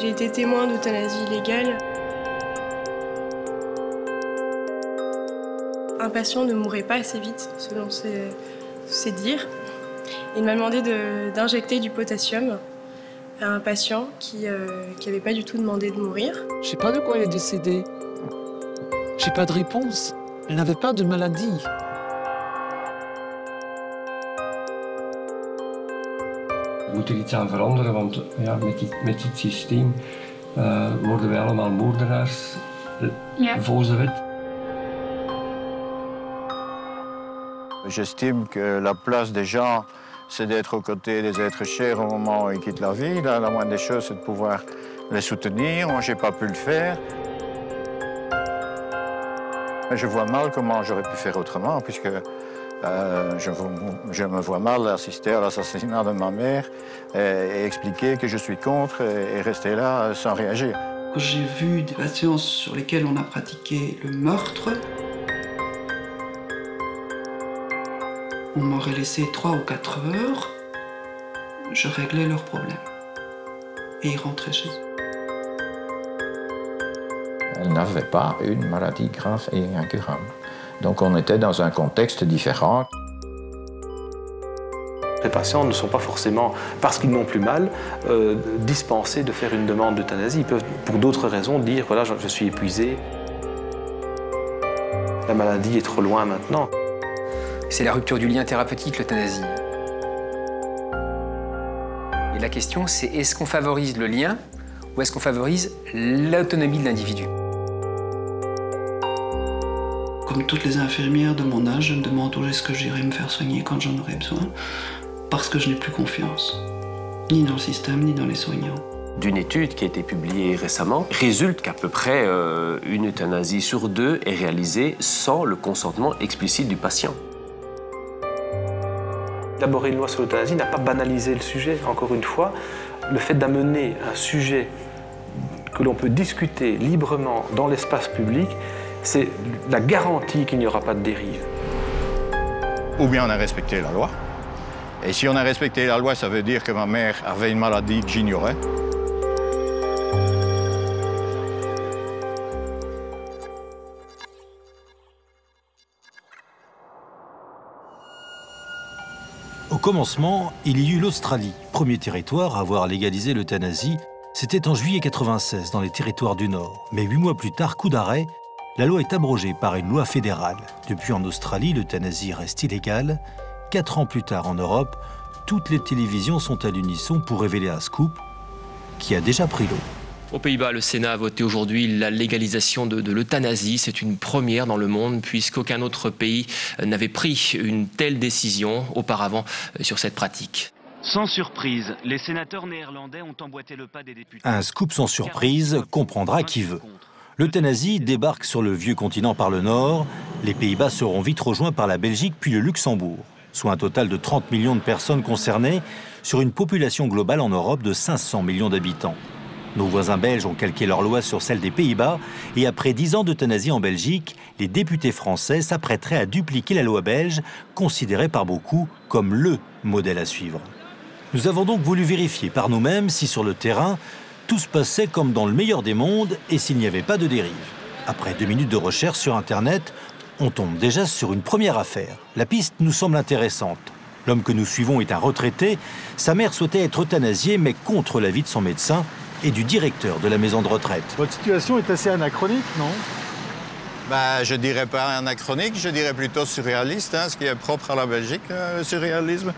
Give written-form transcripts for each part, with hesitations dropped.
J'ai été témoin d'euthanasie illégale. Un patient ne mourrait pas assez vite, selon ses dires. Il m'a demandé d'injecter du potassium à un patient qui n'avait pas du tout demandé de mourir. Je ne sais pas de quoi elle est décédée. Je n'ai pas de réponse. Elle n'avait pas de maladie. We moeten iets aan veranderen, want ja, met dit systeem worden wij allemaal moordenaars volgens de wet. J'estime que la place des gens, c'est d'être aux côtés des êtres chers au moment où ils quittent la vie. Là, la moindre des choses, c'est de pouvoir les soutenir. Moi, je n'ai pas pu le faire. Je vois mal comment j'aurais pu faire autrement, puisque je me vois mal assister à l'assassinat de ma mère et expliquer que je suis contre et rester là sans réagir. Quand j'ai vu des patients sur lesquels on a pratiqué le meurtre, on m'aurait laissé 3 ou 4 heures, je réglais leurs problèmes. Et ils rentraient chez eux. Elle n'avait pas une maladie grave et incurable. Donc on était dans un contexte différent. Les patients ne sont pas forcément, parce qu'ils n'ont plus mal, dispensés de faire une demande d'euthanasie. Ils peuvent, pour d'autres raisons, dire « voilà, je suis épuisé, la maladie est trop loin maintenant ». C'est la rupture du lien thérapeutique, l'euthanasie. Et la question, c'est est-ce qu'on favorise le lien ou est-ce qu'on favorise l'autonomie de l'individu? Comme toutes les infirmières de mon âge, je me demande où est-ce que j'irai me faire soigner quand j'en aurai besoin, parce que je n'ai plus confiance, ni dans le système, ni dans les soignants. D'une étude qui a été publiée récemment, résulte qu'à peu près une euthanasie sur 2 est réalisée sans le consentement explicite du patient. Élaborer une loi sur l'euthanasie n'a pas banalisé le sujet, encore une fois. Le fait d'amener un sujet que l'on peut discuter librement dans l'espace public, c'est la garantie qu'il n'y aura pas de dérive. Ou bien on a respecté la loi. Et si on a respecté la loi, ça veut dire que ma mère avait une maladie que j'ignorais. Au commencement, il y eut l'Australie, premier territoire à avoir légalisé l'euthanasie. C'était en juillet 1996 dans les territoires du Nord. Mais 8 mois plus tard, coup d'arrêt, la loi est abrogée par une loi fédérale. Depuis en Australie, l'euthanasie reste illégale. 4 ans plus tard en Europe, toutes les télévisions sont à l'unisson pour révéler un scoop qui a déjà pris l'eau. Aux Pays-Bas, le Sénat a voté aujourd'hui la légalisation de l'euthanasie. C'est une première dans le monde puisqu'aucun autre pays n'avait pris une telle décision auparavant sur cette pratique. Sans surprise, les sénateurs néerlandais ont emboîté le pas des députés. Un scoop sans surprise comprendra qui veut. L'euthanasie débarque sur le vieux continent par le nord. Les Pays-Bas seront vite rejoints par la Belgique puis le Luxembourg, soit un total de 30 millions de personnes concernées sur une population globale en Europe de 500 millions d'habitants. Nos voisins belges ont calqué leur loi sur celle des Pays-Bas et après 10 ans d'euthanasie en Belgique, les députés français s'apprêteraient à dupliquer la loi belge, considérée par beaucoup comme le modèle à suivre. Nous avons donc voulu vérifier par nous-mêmes si sur le terrain, tout se passait comme dans le meilleur des mondes et s'il n'y avait pas de dérive. Après 2 minutes de recherche sur Internet, on tombe déjà sur une première affaire. La piste nous semble intéressante. L'homme que nous suivons est un retraité. Sa mère souhaitait être euthanasiée, mais contre l'avis de son médecin et du directeur de la maison de retraite. Votre situation est assez anachronique, non? Je dirais pas anachronique, je dirais plutôt surréaliste, ce qui est propre à la Belgique, le surréalisme.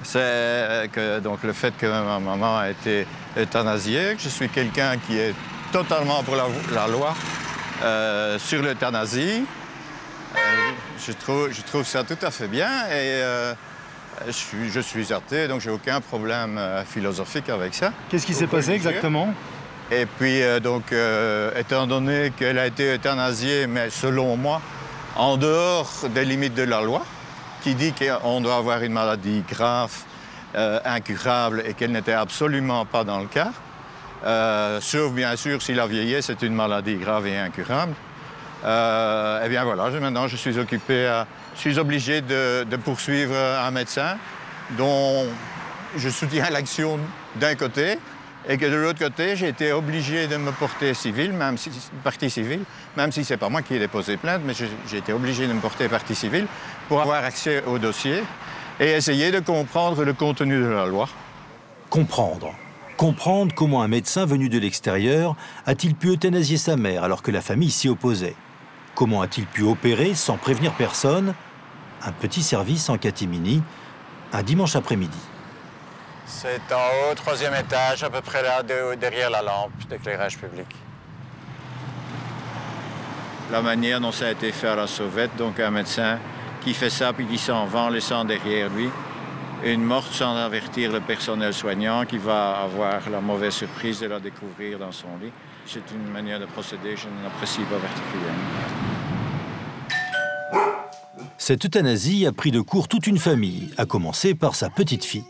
C'est que donc, le fait que ma maman a été euthanasiée, que je suis quelqu'un qui est totalement pour la loi sur l'euthanasie. Je trouve ça tout à fait bien et je suis athée, donc j'ai aucun problème philosophique avec ça. Qu'est-ce qui s'est passé exactement? Et puis, étant donné qu'elle a été euthanasiée, mais selon moi, en dehors des limites de la loi, qui dit qu'on doit avoir une maladie grave, incurable, et qu'elle n'était absolument pas dans le cas, sauf bien sûr si la vieillesse est une maladie grave et incurable. Eh bien voilà, maintenant je suis obligé de poursuivre un médecin dont je soutiens l'action d'un côté, Et que de l'autre côté, j'ai été obligé de me porter civil, partie civile, même si ce n'est pas moi qui ai déposé plainte, mais j'ai été obligé de me porter partie civile pour avoir accès au dossier et essayer de comprendre le contenu de la loi. Comprendre. Comprendre comment un médecin venu de l'extérieur a-t-il pu euthanasier sa mère alors que la famille s'y opposait. Comment a-t-il pu opérer sans prévenir personne? Un petit service en catimini, un dimanche après-midi. C'est en haut, 3e étage, à peu près là, derrière la lampe d'éclairage public. La manière dont ça a été fait à la sauvette, donc un médecin qui fait ça puis qui s'en va en laissant derrière lui une morte sans avertir le personnel soignant qui va avoir la mauvaise surprise de la découvrir dans son lit. C'est une manière de procéder que je n'apprécie pas particulièrement. Cette euthanasie a pris de court toute une famille, à commencer par sa petite fille.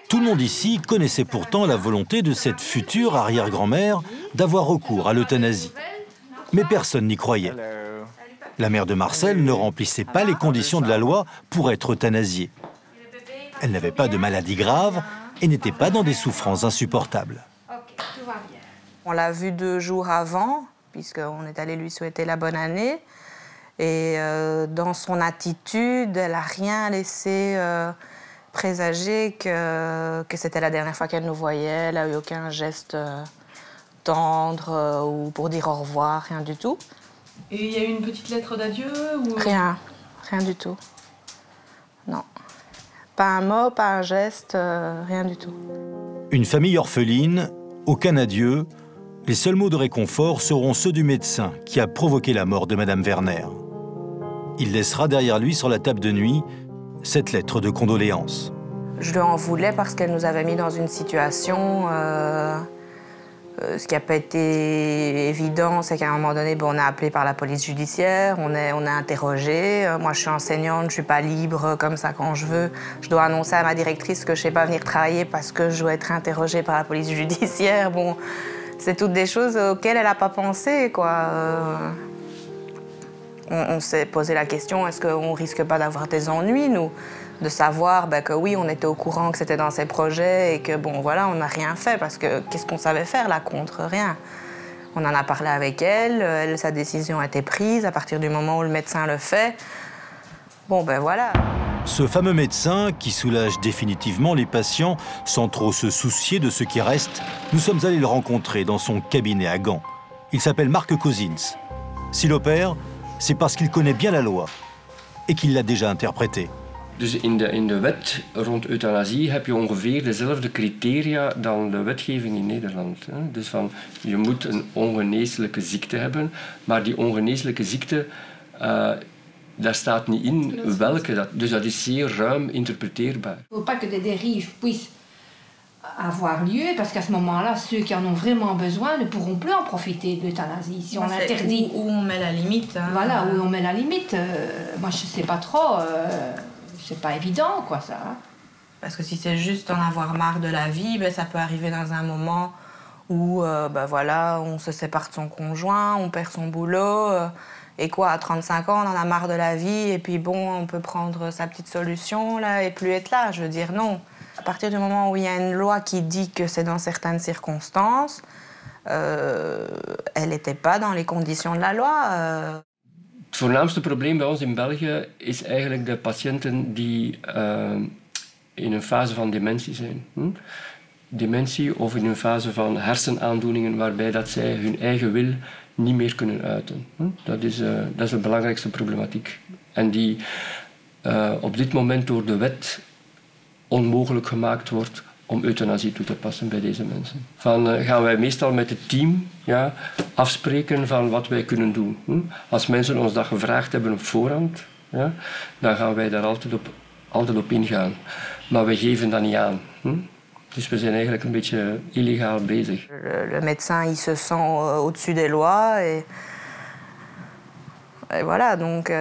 Tout le monde ici connaissait pourtant la volonté de cette future arrière-grand-mère d'avoir recours à l'euthanasie. Mais personne n'y croyait. La mère de Marcel ne remplissait pas les conditions de la loi pour être euthanasiée. Elle n'avait pas de maladie grave et n'était pas dans des souffrances insupportables. On l'a vue 2 jours avant, puisqu'on est allé lui souhaiter la bonne année. Et dans son attitude, elle n'a rien laissé présager que c'était la dernière fois qu'elle nous voyait. Elle n'a eu aucun geste tendre ou pour dire au revoir, rien du tout. Et il y a eu une petite lettre d'adieu ou... Rien du tout. Non. Pas un mot, pas un geste, rien du tout. Une famille orpheline, aucun adieu. Les seuls mots de réconfort seront ceux du médecin qui a provoqué la mort de Madame Werner. Il laissera derrière lui sur la table de nuit cette lettre de condoléances. Je lui en voulais parce qu'elle nous avait mis dans une situation... ce qui n'a pas été évident, c'est qu'à un moment donné, on a appelé par la police judiciaire, on a interrogé. Moi, je suis enseignante, je ne suis pas libre comme ça quand je veux. Je dois annoncer à ma directrice que je ne sais pas venir travailler parce que je dois être interrogée par la police judiciaire. Bon, c'est toutes des choses auxquelles elle n'a pas pensé, quoi. On s'est posé la question, est-ce qu'on ne risque pas d'avoir des ennuis, nous? De savoir que oui, on était au courant que c'était dans ses projets et que bon, voilà, on n'a rien fait parce que qu'est-ce qu'on savait faire là contre? Rien. On en a parlé avec elle, sa décision a été prise à partir du moment où le médecin le fait. Bon, ben voilà. Ce fameux médecin qui soulage définitivement les patients sans trop se soucier de ce qui reste, nous sommes allés le rencontrer dans son cabinet à Gand. Il s'appelle Marc Cousins. S'il opère, c'est parce qu'il connaît bien la loi et qu'il l'a déjà interprétée. Dus in de wet rond euthanasie heb je ongeveer dezelfde criteria dan de wetgeving in Nederland. Dus van, je moet een ongeneeslijke ziekte hebben, maar die ongeneeslijke ziekte, daar staat niet in welke. Dus dat is zeer ruim interpreteerbaar. Il ne faut pas que des dérives puissent avoir lieu, parce qu'à ce moment-là, ceux qui en ont vraiment besoin ne pourront plus en profiter de l'euthanasie. Si on interdit... Où on met la limite. Hein. Voilà, où on met la limite. Moi, je ne sais pas trop... C'est pas évident, quoi, ça. Parce que si c'est juste en avoir marre de la vie, ça peut arriver dans un moment où, voilà, on se sépare de son conjoint, on perd son boulot, et quoi, à 35 ans, on en a marre de la vie, et puis bon, on peut prendre sa petite solution, là, et plus être là. Je veux dire, non. À partir du moment où il y a une loi qui dit que c'est dans certaines circonstances, elle n'était pas dans les conditions de la loi. Het voornaamste probleem bij ons in België is eigenlijk de patiënten die in een fase van dementie zijn. Dementie of in een fase van hersenaandoeningen waarbij dat zij hun eigen wil niet meer kunnen uiten. Dat is de belangrijkste problematiek. En die op dit moment door de wet onmogelijk gemaakt wordt om euthanasie toe te passen bij deze mensen. Gaan wij meestal met het team afspreken van wat wij kunnen doen. Als mensen ons dat gevraagd hebben op voorhand, dan gaan wij daar altijd op ingaan. Maar we geven dat niet aan. Dus we zijn eigenlijk een beetje illegaal bezig. Le médecin, il se sent au-dessus des lois et voilà, donc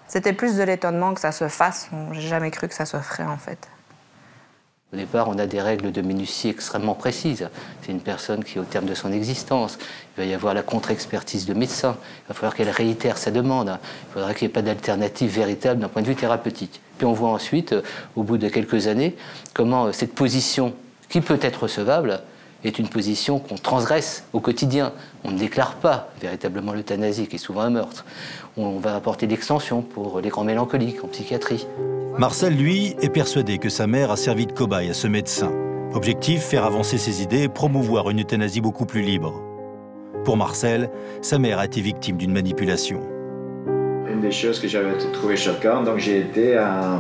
c'était plus de l'étonnement que ça se fasse. J'ai jamais cru que ça se ferait en fait. Au départ, on a des règles de minutie extrêmement précises. C'est une personne qui est au terme de son existence. Il va y avoir la contre-expertise de médecin. Il va falloir qu'elle réitère sa demande. Il faudra qu'il n'y ait pas d'alternative véritable d'un point de vue thérapeutique. Puis on voit ensuite, au bout de quelques années, comment cette position, qui peut être recevable, est une position qu'on transgresse au quotidien. On ne déclare pas véritablement l'euthanasie, qui est souvent un meurtre. On va apporter l'extension pour les grands mélancoliques en psychiatrie. Marcel, lui, est persuadé que sa mère a servi de cobaye à ce médecin. Objectif, faire avancer ses idées et promouvoir une euthanasie beaucoup plus libre. Pour Marcel, sa mère a été victime d'une manipulation. Une des choses que j'avais trouvé choquante, donc j'ai été à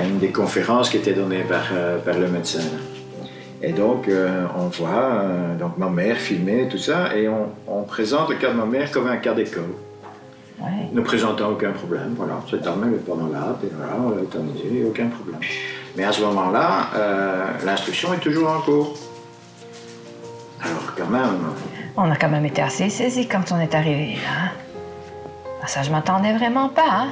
une des conférences qui était donnée par le médecin. Et donc, on voit donc ma mère filmer tout ça, et on présente le cas de ma mère comme un cas d'école. Ouais. Ne présentant aucun problème, voilà, cette dame elle est pas malade, et voilà, on l'a euthanasiée, aucun problème. Mais à ce moment-là, l'instruction est toujours en cours. Alors quand même... On a quand même été assez saisis quand on est arrivé là. Ça, je m'attendais vraiment pas. Hein?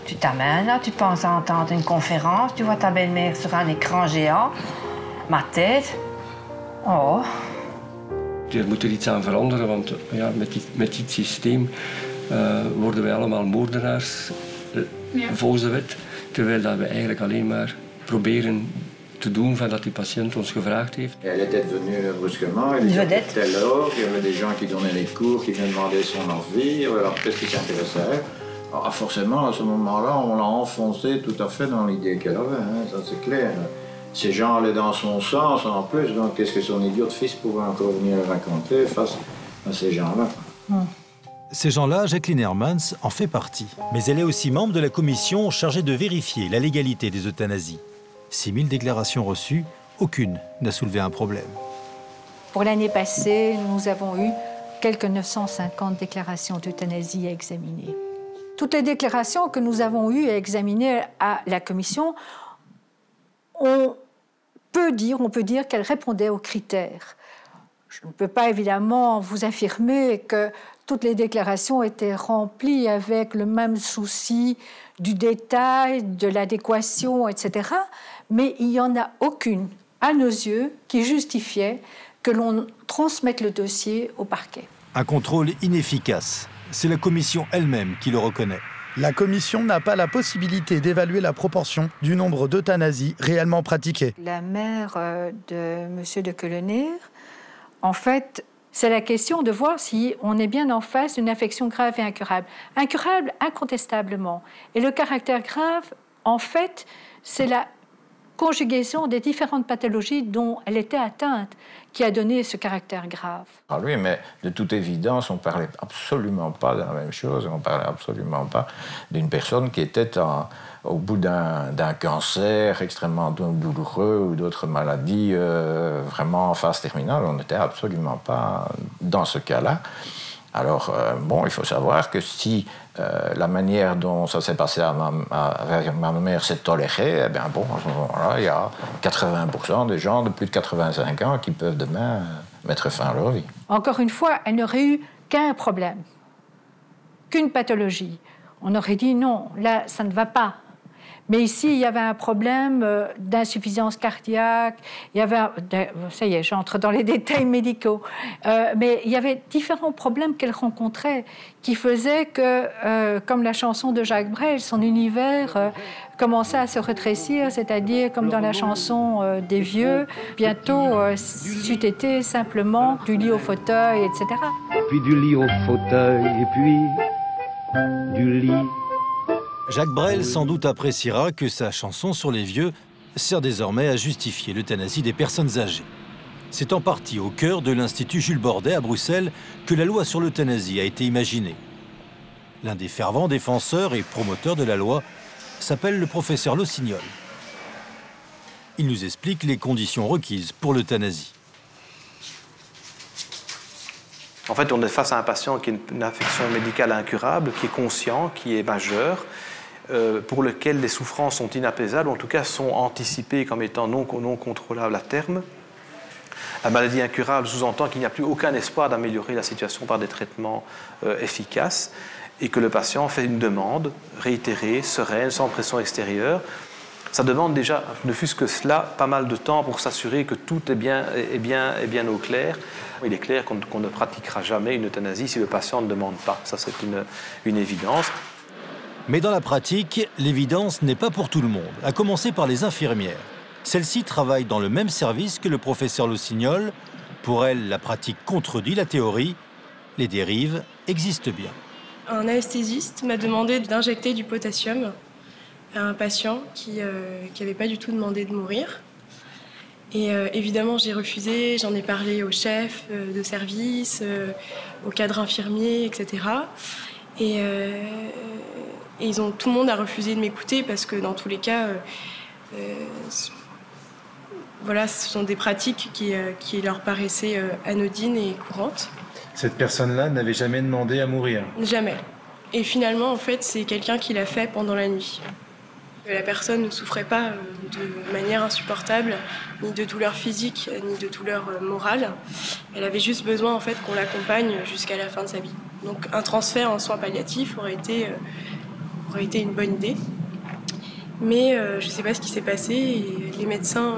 Tu t'amènes là, tu penses à entendre une conférence, tu vois ta belle-mère sur un écran géant, ma tête. Oh. Er moet er iets aan veranderen, want ja, met dit systeem worden wij allemaal moordenaars volgens de wet. Terwijl dat we eigenlijk alleen maar proberen te doen van dat die patiënt ons gevraagd heeft. Elle était devenue brusquement, elle était alors, il y avait des gens qui donnaient les cours, qui venaient demander son envie, alors qu'est-ce qui s'intéressait à elle. Alors forcément, à ce moment-là, on l'a enfoncée tout à fait dans l'idée qu'elle avait, hein, ça c'est clair. Ces gens allaient dans son sens en plus, donc qu'est-ce que son idiot de fils pouvait encore venir raconter face à ces gens-là. Ces gens-là, Jacqueline Hermans en fait partie. Mais elle est aussi membre de la commission chargée de vérifier la légalité des euthanasies. 6000 déclarations reçues, aucune n'a soulevé un problème. Pour l'année passée, nous avons eu quelques 950 déclarations d'euthanasie à examiner. Toutes les déclarations que nous avons eues à examiner à la commission, on peut dire qu'elles répondaient aux critères. Je ne peux pas évidemment vous affirmer que toutes les déclarations étaient remplies avec le même souci du détail, de l'adéquation, etc. Mais il n'y en a aucune, à nos yeux, qui justifiait que l'on transmette le dossier au parquet. Un contrôle inefficace. C'est la commission elle-même qui le reconnaît. La commission n'a pas la possibilité d'évaluer la proportion du nombre d'euthanasies réellement pratiquées. La mère de M. de Keuleneer, en fait, c'est la question de voir si on est bien en face d'une affection grave et incurable. Incurable, incontestablement. Et le caractère grave, en fait, c'est la conjugaison des différentes pathologies dont elle était atteinte qui a donné ce caractère grave. Ah oui, mais de toute évidence, on ne parlait absolument pas de la même chose. On ne parlait absolument pas d'une personne qui était au bout d'un cancer extrêmement douloureux ou d'autres maladies vraiment en phase terminale. On n'était absolument pas dans ce cas-là. Alors, bon, il faut savoir que si la manière dont ça s'est passé avec ma mère s'est tolérée, eh bien bon, à ce moment-là, il y a 80% des gens de plus de 85 ans qui peuvent demain mettre fin à leur vie. Encore une fois, elle n'aurait eu qu'un problème, qu'une pathologie. On aurait dit non, là, ça ne va pas. Mais ici, il y avait un problème d'insuffisance cardiaque, il y avait... Ça y est, j'entre dans les détails médicaux. Mais il y avait différents problèmes qu'elle rencontrait qui faisaient que, comme la chanson de Jacques Brel, son univers commençait à se rétrécir, c'est-à-dire comme dans la chanson des vieux, bientôt c'eût été simplement du lit au fauteuil, etc. Puis du lit au fauteuil, et puis du lit... Jacques Brel sans doute appréciera que sa chanson sur les vieux sert désormais à justifier l'euthanasie des personnes âgées. C'est en partie au cœur de l'Institut Jules Bordet à Bruxelles que la loi sur l'euthanasie a été imaginée. L'un des fervents défenseurs et promoteurs de la loi s'appelle le professeur Lossignol. Il nous explique les conditions requises pour l'euthanasie. En fait, on est face à un patient qui a une affection médicale incurable, qui est conscient, qui est majeur, pour lequel les souffrances sont inapaisables, en tout cas sont anticipées comme étant non contrôlables à terme. La maladie incurable sous-entend qu'il n'y a plus aucun espoir d'améliorer la situation par des traitements efficaces et que le patient fait une demande réitérée, sereine, sans pression extérieure. Ça demande déjà, ne fût-ce que cela, pas mal de temps pour s'assurer que tout est bien au clair. Il est clair qu'on ne pratiquera jamais une euthanasie si le patient ne demande pas. Ça, c'est une évidence. Mais dans la pratique, l'évidence n'est pas pour tout le monde, à commencer par les infirmières. Celles-ci travaillent dans le même service que le professeur Loussignol. Pour elles, la pratique contredit la théorie. Les dérives existent bien. Un anesthésiste m'a demandé d'injecter du potassium à un patient qui n'avait pas du tout demandé de mourir. Et évidemment, j'ai refusé, j'en ai parlé au chef de service, au cadre infirmier, etc. Et tout le monde a refusé de m'écouter parce que dans tous les cas, voilà, ce sont des pratiques qui leur paraissaient anodines et courantes. Cette personne-là n'avait jamais demandé à mourir? Jamais. Et finalement, en fait, c'est quelqu'un qui l'a fait pendant la nuit. La personne ne souffrait pas de manière insupportable, ni de douleur physique, ni de douleur morale. Elle avait juste besoin, en fait, qu'on l'accompagne jusqu'à la fin de sa vie. Donc, un transfert en soins palliatifs aurait été une bonne idée. Mais je ne sais pas ce qui s'est passé et les médecins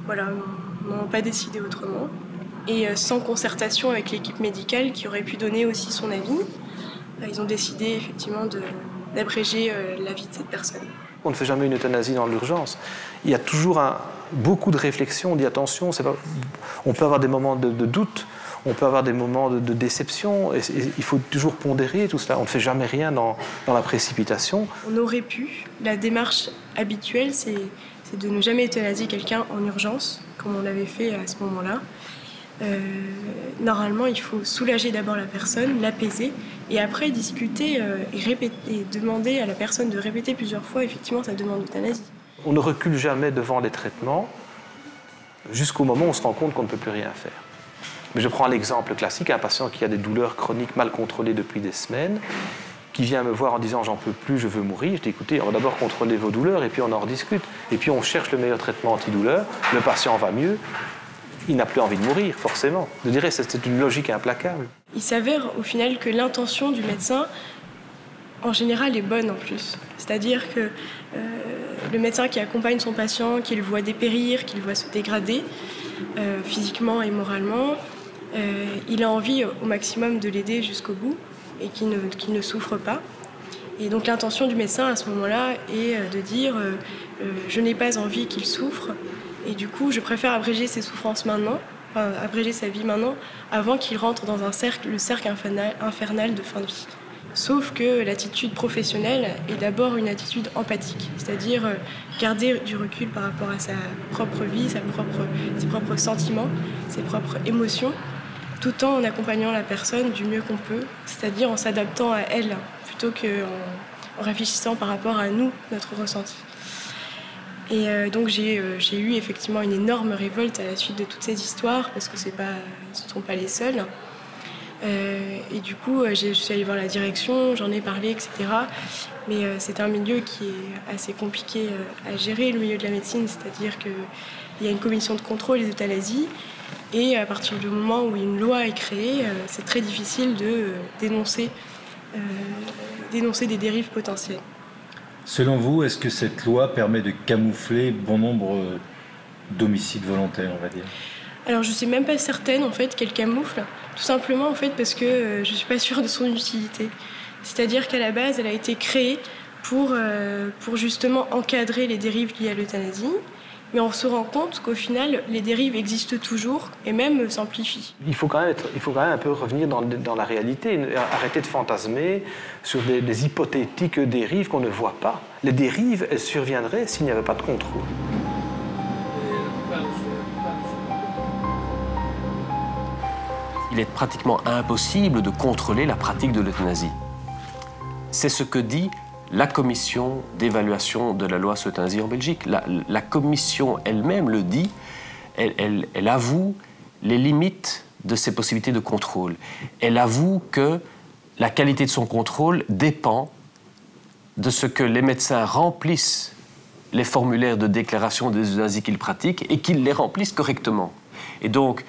n'ont pas décidé autrement. Et sans concertation avec l'équipe médicale qui aurait pu donner aussi son avis, ils ont décidé effectivement d'abréger la vie de cette personne. On ne fait jamais une euthanasie dans l'urgence. Il y a toujours beaucoup de réflexion, on dit attention, on peut avoir des moments de doute, on peut avoir des moments de déception, et il faut toujours pondérer tout cela. On ne fait jamais rien dans la précipitation. On aurait pu, la démarche habituelle, c'est de ne jamais euthanasier quelqu'un en urgence, comme on l'avait fait à ce moment-là. Normalement, il faut soulager d'abord la personne, l'apaiser, et après discuter et demander à la personne de répéter plusieurs fois effectivement sa demande d'euthanasie. On ne recule jamais devant les traitements jusqu'au moment où on se rend compte qu'on ne peut plus rien faire. Mais je prends l'exemple classique, un patient qui a des douleurs chroniques mal contrôlées depuis des semaines, qui vient me voir en disant « j'en peux plus, je veux mourir ». Je dis « écoutez, on va d'abord contrôler vos douleurs et puis on en rediscute. Et puis on cherche le meilleur traitement antidouleur, le patient va mieux. Il n'a plus envie de mourir, forcément. Je dirais que c'est une logique implacable. Il s'avère au final que l'intention du médecin, en général, est bonne en plus. C'est-à-dire que le médecin qui accompagne son patient, qui le voit dépérir, qui le voit se dégrader physiquement et moralement, il a envie au maximum de l'aider jusqu'au bout et qu'il ne souffre pas. Et donc l'intention du médecin à ce moment-là est de dire je n'ai pas envie qu'il souffre. Et du coup, je préfère abréger ses souffrances maintenant, enfin abréger sa vie maintenant, avant qu'il rentre dans le cercle infernal de fin de vie. Sauf que l'attitude professionnelle est d'abord une attitude empathique, c'est-à-dire garder du recul par rapport à sa propre vie, ses propres sentiments, ses propres émotions, tout en accompagnant la personne du mieux qu'on peut, c'est-à-dire en s'adaptant à elle, plutôt qu'en réfléchissant par rapport à nous, notre ressenti. Et donc j'ai eu effectivement une énorme révolte à la suite de toutes ces histoires, parce que ce ne sont pas les seuls. Et du coup, je suis allée voir la direction, j'en ai parlé, etc. Mais c'est un milieu qui est assez compliqué à gérer, le milieu de la médecine, c'est-à-dire qu'il y a une commission de contrôle des euthanasies, et à partir du moment où une loi est créée, c'est très difficile de dénoncer des dérives potentielles. Selon vous, est-ce que cette loi permet de camoufler bon nombre d'homicides volontaires, on va dire? Alors je ne suis même pas certaine en fait qu'elle camoufle, tout simplement en fait parce que je ne suis pas sûre de son utilité. C'est-à-dire qu'à la base, elle a été créée pour justement encadrer les dérives liées à l'euthanasie, mais on se rend compte qu'au final, les dérives existent toujours et même s'amplifient. Il faut quand même un peu revenir dans la réalité, arrêter de fantasmer sur des hypothétiques dérives qu'on ne voit pas. Les dérives, elles surviendraient s'il n'y avait pas de contrôle. Il est pratiquement impossible de contrôler la pratique de l'euthanasie. C'est ce que dit la commission d'évaluation de la loi sur l'euthanasie en Belgique. La commission elle-même le dit, elle avoue les limites de ses possibilités de contrôle. Elle avoue que la qualité de son contrôle dépend de ce que les médecins remplissent les formulaires de déclaration des euthanasies qu'ils pratiquent et qu'ils les remplissent correctement. Et donc,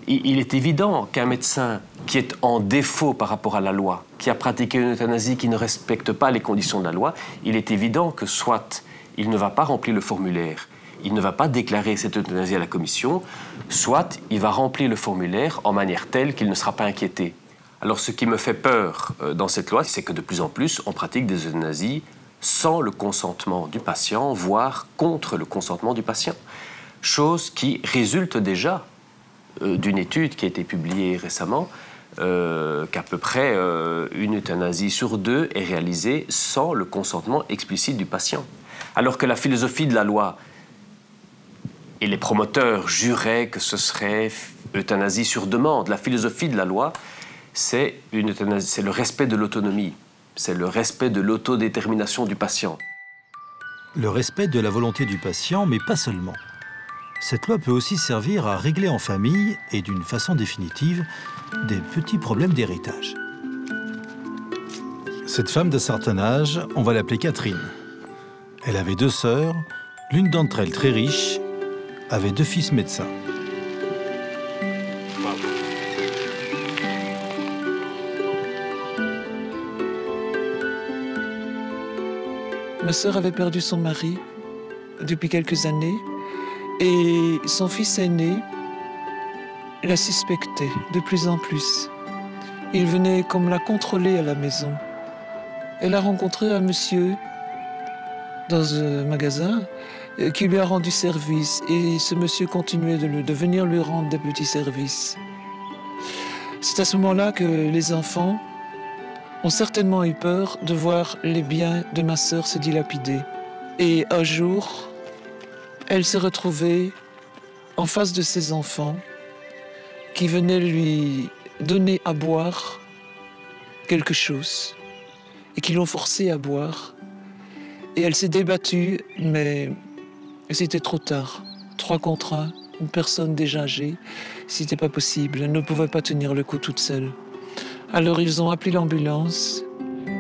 il est évident qu'un médecin qui est en défaut par rapport à la loi, qui a pratiqué une euthanasie qui ne respecte pas les conditions de la loi, il est évident que soit il ne va pas remplir le formulaire, il ne va pas déclarer cette euthanasie à la commission, soit il va remplir le formulaire en manière telle qu'il ne sera pas inquiété. Alors ce qui me fait peur dans cette loi, c'est que de plus en plus, on pratique des euthanasies sans le consentement du patient, voire contre le consentement du patient. Chose qui résulte déjà d'une étude qui a été publiée récemment, qu'à peu près une euthanasie sur 2 est réalisée sans le consentement explicite du patient. Alors que la philosophie de la loi, et les promoteurs juraient que ce serait euthanasie sur demande, la philosophie de la loi, c'est le respect de l'autonomie, c'est le respect de l'autodétermination du patient. Le respect de la volonté du patient, mais pas seulement. Cette loi peut aussi servir à régler en famille, et d'une façon définitive, des petits problèmes d'héritage. Cette femme d'un certain âge, on va l'appeler Catherine. Elle avait 2 sœurs, l'une d'entre elles très riche, avait 2 fils médecins. Ma sœur avait perdu son mari depuis quelques années et son fils aîné la suspectait de plus en plus. Il venait comme la contrôler à la maison. Elle a rencontré un monsieur dans un magasin qui lui a rendu service et ce monsieur continuait de venir lui rendre des petits services. C'est à ce moment-là que les enfants ont certainement eu peur de voir les biens de ma sœur se dilapider. Et un jour, elle s'est retrouvée en face de ses enfants qui venaient lui donner à boire quelque chose et qui l'ont forcée à boire. Et elle s'est débattue, mais c'était trop tard. 3 contre 1, une personne déjà âgée, c'était pas possible. Elle ne pouvait pas tenir le coup toute seule. Alors ils ont appelé l'ambulance.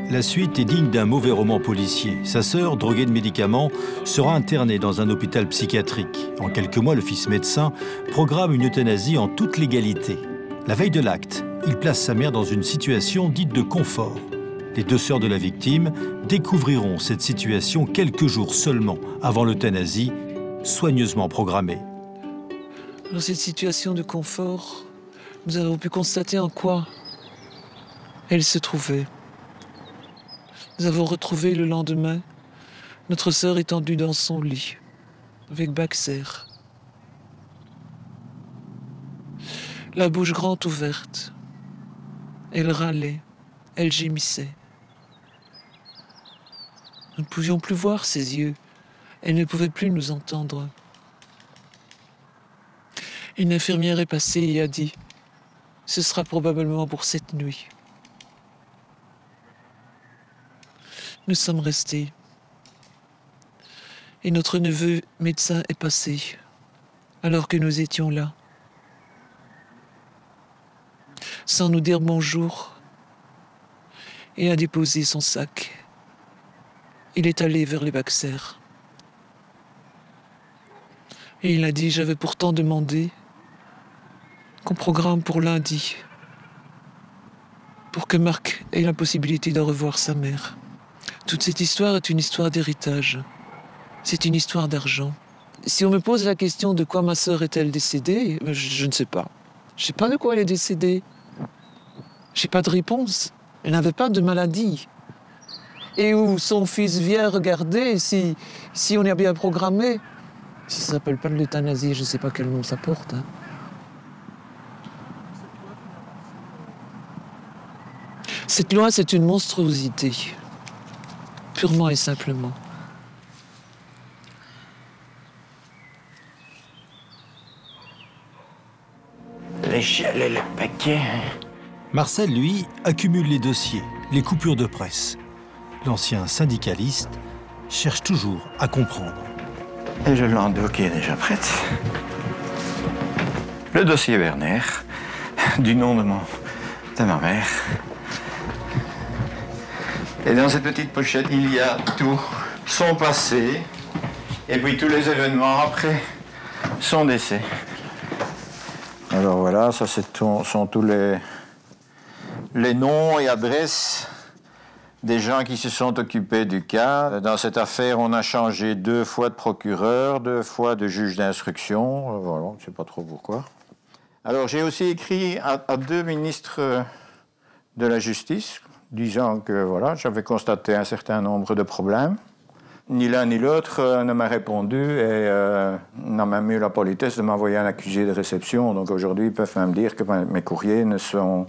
La suite est digne d'un mauvais roman policier. Sa sœur, droguée de médicaments, sera internée dans un hôpital psychiatrique. En quelques mois, le fils médecin programme une euthanasie en toute légalité. La veille de l'acte, il place sa mère dans une situation dite de confort. Les 2 sœurs de la victime découvriront cette situation quelques jours seulement avant l'euthanasie, soigneusement programmée. Dans cette situation de confort, nous avons pu constater en quoi elle se trouvait. Nous avons retrouvé le lendemain notre sœur étendue dans son lit, avec Baxter. La bouche grande ouverte. Elle râlait, elle gémissait. Nous ne pouvions plus voir ses yeux. Elle ne pouvait plus nous entendre. Une infirmière est passée et a dit « Ce sera probablement pour cette nuit ». Nous sommes restés. Et notre neveu médecin est passé, alors que nous étions là. Sans nous dire bonjour, il a déposé son sac. Il est allé vers les Baxter. Et il a dit, j'avais pourtant demandé qu'on programme pour lundi, pour que Marc ait la possibilité de revoir sa mère. Toute cette histoire est une histoire d'héritage. C'est une histoire d'argent. Si on me pose la question de quoi ma sœur est-elle décédée, je ne sais pas. Je ne sais pas de quoi elle est décédée. Je n'ai pas de réponse. Elle n'avait pas de maladie. Et où son fils vient regarder si on est bien programmé. Si ça ne s'appelle pas de l'euthanasie, je ne sais pas quel nom ça porte. Hein. Cette loi, c'est une monstruosité. Purement et simplement. L'échelle et le paquet. Marcel, lui, accumule les dossiers, les coupures de presse. L'ancien syndicaliste cherche toujours à comprendre. Et je l'endo qui est déjà prête. Le dossier Werner, du nom de ma mère. Et dans cette petite pochette, il y a tout son passé et puis tous les événements après son décès. Alors voilà, ça sont tous les noms et adresses des gens qui se sont occupés du cas. Dans cette affaire, on a changé 2 fois de procureur, 2 fois de juge d'instruction. Voilà, on ne sait pas trop pourquoi. Alors j'ai aussi écrit à 2 ministres de la justice, disant que voilà, j'avais constaté un certain nombre de problèmes. Ni l'un ni l'autre ne m'a répondu et n'a même eu la politesse de m'envoyer un accusé de réception. Donc aujourd'hui, ils peuvent même dire que mes courriers ne sont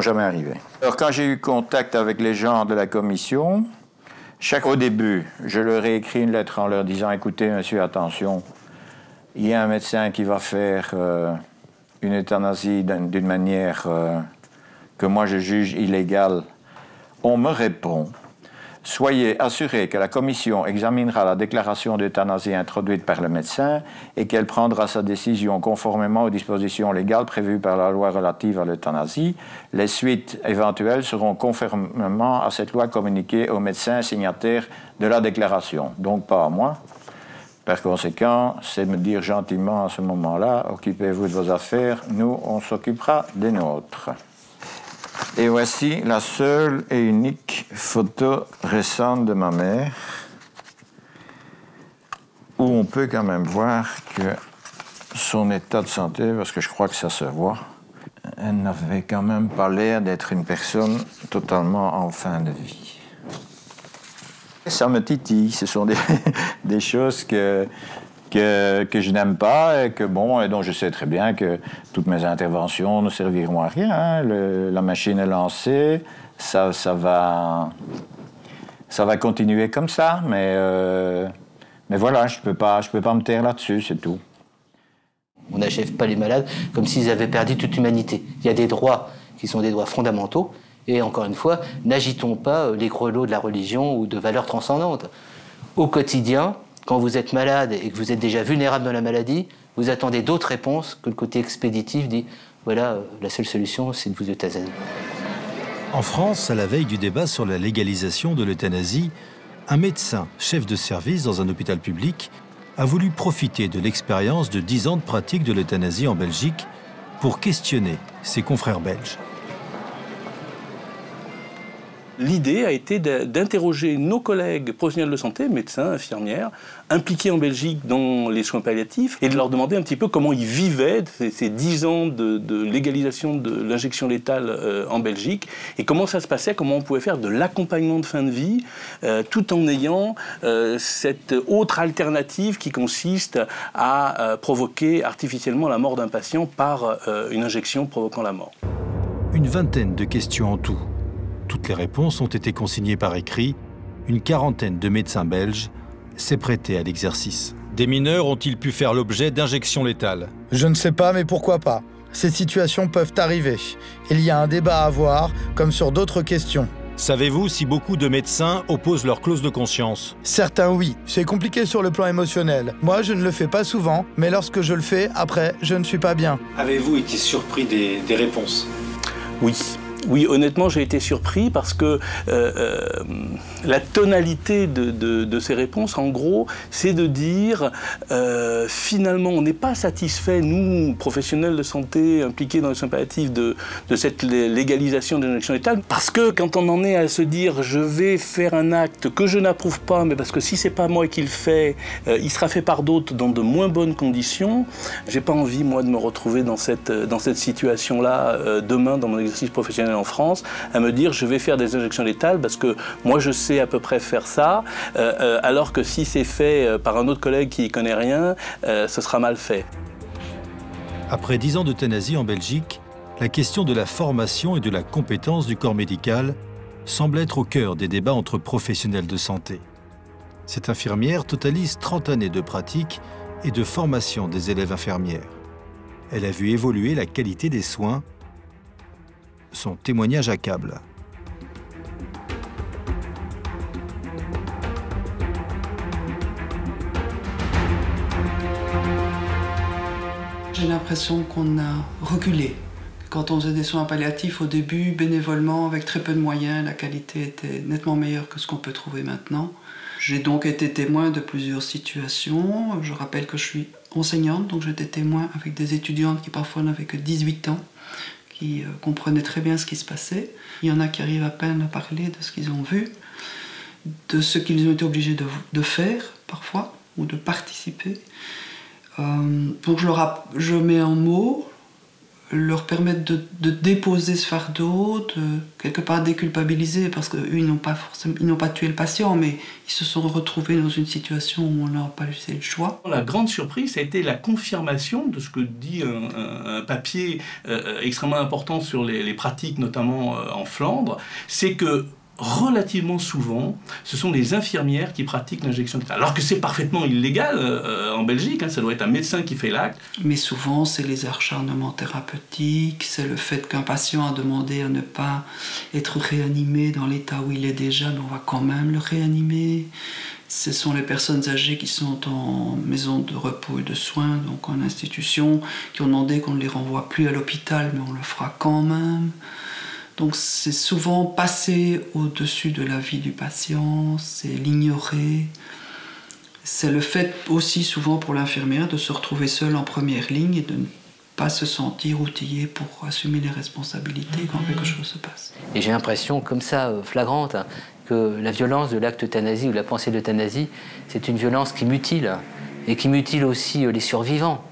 jamais arrivés. Alors quand j'ai eu contact avec les gens de la commission, au début, je leur ai écrit une lettre en leur disant « Écoutez, monsieur, attention, il y a un médecin qui va faire une euthanasie d'une manière que moi je juge illégale. » On me répond « Soyez assurés que la commission examinera la déclaration d'euthanasie introduite par le médecin et qu'elle prendra sa décision conformément aux dispositions légales prévues par la loi relative à l'euthanasie. Les suites éventuelles seront conformément à cette loi communiquées aux médecins signataires de la déclaration. » Donc pas à moi. Par conséquent, c'est me dire gentiment à ce moment-là, occupez-vous de vos affaires, nous on s'occupera des nôtres. Et voici la seule et unique photo récente de ma mère, où on peut quand même voir que son état de santé, parce que je crois que ça se voit, elle n'avait quand même pas l'air d'être une personne totalement en fin de vie. Ça me titille, ce sont des choses que je n'aime pas et dont je sais très bien que toutes mes interventions ne serviront à rien. Hein. La machine est lancée, ça va continuer comme ça, mais voilà, je peux pas me taire là-dessus, c'est tout. On n'achève pas les malades comme s'ils avaient perdu toute humanité. Il y a des droits qui sont des droits fondamentaux, et encore une fois, n'agitons pas les grelots de la religion ou de valeurs transcendantes. Au quotidien, quand vous êtes malade et que vous êtes déjà vulnérable dans la maladie, vous attendez d'autres réponses que le côté expéditif dit « voilà, la seule solution, c'est de vous euthanasier ». En France, à la veille du débat sur la légalisation de l'euthanasie, un médecin, chef de service dans un hôpital public, a voulu profiter de l'expérience de 10 ans de pratique de l'euthanasie en Belgique pour questionner ses confrères belges. L'idée a été d'interroger nos collègues professionnels de santé, médecins, infirmières, impliqués en Belgique dans les soins palliatifs, et de leur demander un petit peu comment ils vivaient ces 10 ans de légalisation de l'injection létale en Belgique, et comment ça se passait, comment on pouvait faire de l'accompagnement de fin de vie, tout en ayant cette autre alternative qui consiste à provoquer artificiellement la mort d'un patient par une injection provoquant la mort. Une vingtaine de questions en tout. Toutes les réponses ont été consignées par écrit. Une quarantaine de médecins belges s'est prêté à l'exercice. Des mineurs ont-ils pu faire l'objet d'injections létales? Je ne sais pas, mais pourquoi pas? Ces situations peuvent arriver. Il y a un débat à avoir, comme sur d'autres questions. Savez-vous si beaucoup de médecins opposent leur clause de conscience? Certains oui. C'est compliqué sur le plan émotionnel. Moi, je ne le fais pas souvent, mais lorsque je le fais, après, je ne suis pas bien. Avez-vous été surpris des réponses? Oui. Oui, honnêtement, j'ai été surpris parce que la tonalité de ces réponses, en gros, c'est de dire finalement, on n'est pas satisfait, nous, professionnels de santé impliqués dans les soins palliatifs, de cette légalisation de l'injection létale, parce que quand on en est à se dire je vais faire un acte que je n'approuve pas, mais parce que si c'est pas moi qui le fais, il sera fait par d'autres dans de moins bonnes conditions, j'ai pas envie, moi, de me retrouver dans cette situation-là demain dans mon exercice professionnel en France, à me dire je vais faire des injections létales parce que moi je sais à peu près faire ça, alors que si c'est fait par un autre collègue qui n'y connaît rien, ce sera mal fait. Après 10 ans d'euthanasie en Belgique, la question de la formation et de la compétence du corps médical semble être au cœur des débats entre professionnels de santé. Cette infirmière totalise 30 années de pratique et de formation des élèves infirmières. Elle a vu évoluer la qualité des soins. Son témoignage accable. J'ai l'impression qu'on a reculé. Quand on faisait des soins palliatifs au début, bénévolement, avec très peu de moyens, la qualité était nettement meilleure que ce qu'on peut trouver maintenant. J'ai donc été témoin de plusieurs situations. Je rappelle que je suis enseignante, donc j'étais témoin avec des étudiantes qui parfois n'avaient que 18 ans, qui comprenaient très bien ce qui se passait. Il y en a qui arrivent à peine à parler de ce qu'ils ont vu, de ce qu'ils ont été obligés de faire, parfois, ou de participer. Donc je mets en mots leur permettre de déposer ce fardeau, de quelque part déculpabiliser, parce qu'eux, ils n'ont pas tué le patient, mais ils se sont retrouvés dans une situation où on n'a pas laissé le choix. La grande surprise, ça a été la confirmation de ce que dit un papier extrêmement important sur les pratiques, notamment en Flandre, c'est que relativement souvent, ce sont les infirmières qui pratiquent l'injection létale. Alors que c'est parfaitement illégal en Belgique, hein, ça doit être un médecin qui fait l'acte. Mais souvent, c'est les acharnements thérapeutiques, c'est le fait qu'un patient a demandé à ne pas être réanimé dans l'état où il est déjà, mais on va quand même le réanimer. Ce sont les personnes âgées qui sont en maison de repos et de soins, donc en institution, qui ont demandé qu'on ne les renvoie plus à l'hôpital, mais on le fera quand même. Donc c'est souvent passer au-dessus de la vie du patient, c'est l'ignorer. C'est le fait aussi souvent pour l'infirmière de se retrouver seule en première ligne et de ne pas se sentir outillée pour assumer les responsabilités quand quelque chose se passe. Et j'ai l'impression comme ça, flagrante, que la violence de l'acte d'euthanasie ou de la pensée d'euthanasie, c'est une violence qui mutile, et qui mutile aussi les survivants.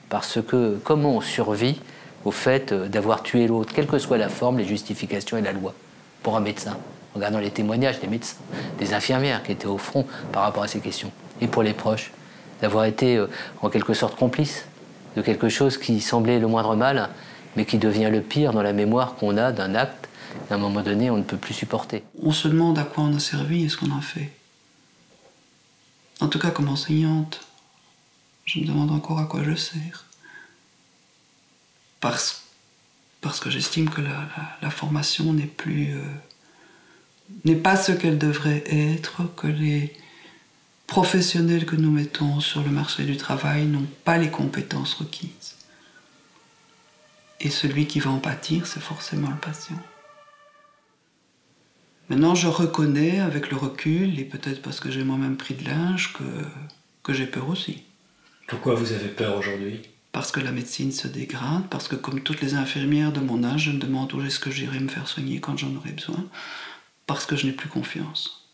Parce que comment on survit au fait d'avoir tué l'autre, quelle que soit la forme, les justifications et la loi, pour un médecin, en regardant les témoignages des médecins, des infirmières qui étaient au front par rapport à ces questions, et pour les proches, d'avoir été en quelque sorte complice de quelque chose qui semblait le moindre mal, mais qui devient le pire dans la mémoire qu'on a d'un acte qu'à un moment donné on ne peut plus supporter. On se demande à quoi on a servi et ce qu'on a fait. En tout cas, comme enseignante, je me demande encore à quoi je sers. Parce que j'estime que la formation n'est pas ce qu'elle devrait être, que les professionnels que nous mettons sur le marché du travail n'ont pas les compétences requises. Et celui qui va en pâtir, c'est forcément le patient. Maintenant, je reconnais avec le recul, et peut-être parce que j'ai moi-même pris de l'âge, que j'ai peur aussi. Pourquoi vous avez peur aujourd'hui ? Parce que la médecine se dégrade, parce que comme toutes les infirmières de mon âge, je me demande où est-ce que j'irai me faire soigner quand j'en aurai besoin, parce que je n'ai plus confiance,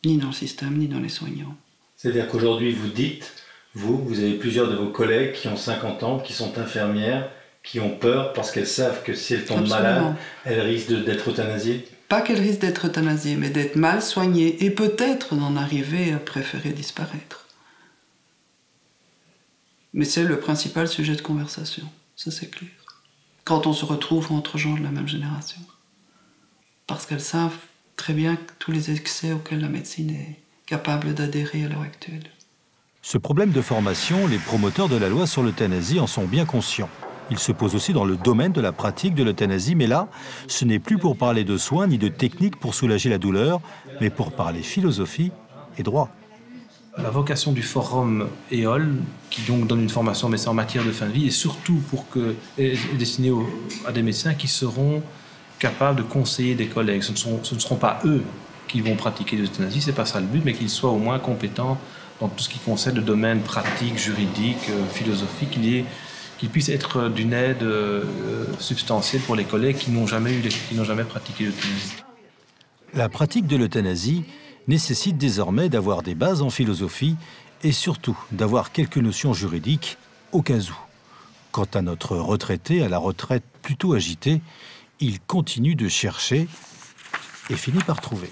ni dans le système, ni dans les soignants. C'est-à-dire qu'aujourd'hui, vous dites, vous avez plusieurs de vos collègues qui ont 50 ans, qui sont infirmières, qui ont peur parce qu'elles savent que si elles tombent malades, elles risquent d'être euthanasiées ? Pas qu'elles risquent d'être euthanasiées, mais d'être mal soignées et peut-être d'en arriver à préférer disparaître. Mais c'est le principal sujet de conversation, ça c'est clair. Quand on se retrouve entre gens de la même génération. Parce qu'elles savent très bien tous les excès auxquels la médecine est capable d'adhérer à l'heure actuelle. Ce problème de formation, les promoteurs de la loi sur l'euthanasie en sont bien conscients. Il se pose aussi dans le domaine de la pratique de l'euthanasie, mais là, ce n'est plus pour parler de soins ni de techniques pour soulager la douleur, mais pour parler philosophie et droit. La vocation du forum EOL, qui donc donne une formation mais c'est en matière de fin de vie, et surtout est destinée à des médecins qui seront capables de conseiller des collègues. Ce ne seront pas eux qui vont pratiquer l'euthanasie, c'est pas ça le but, mais qu'ils soient au moins compétents dans tout ce qui concerne le domaine pratique, juridique, philosophique, qu'ils puissent être d'une aide substantielle pour les collègues qui n'ont jamais pratiqué l'euthanasie. La pratique de l'euthanasie nécessite désormais d'avoir des bases en philosophie et surtout d'avoir quelques notions juridiques au cas où. Quant à notre retraité, à la retraite plutôt agitée, il continue de chercher et finit par trouver.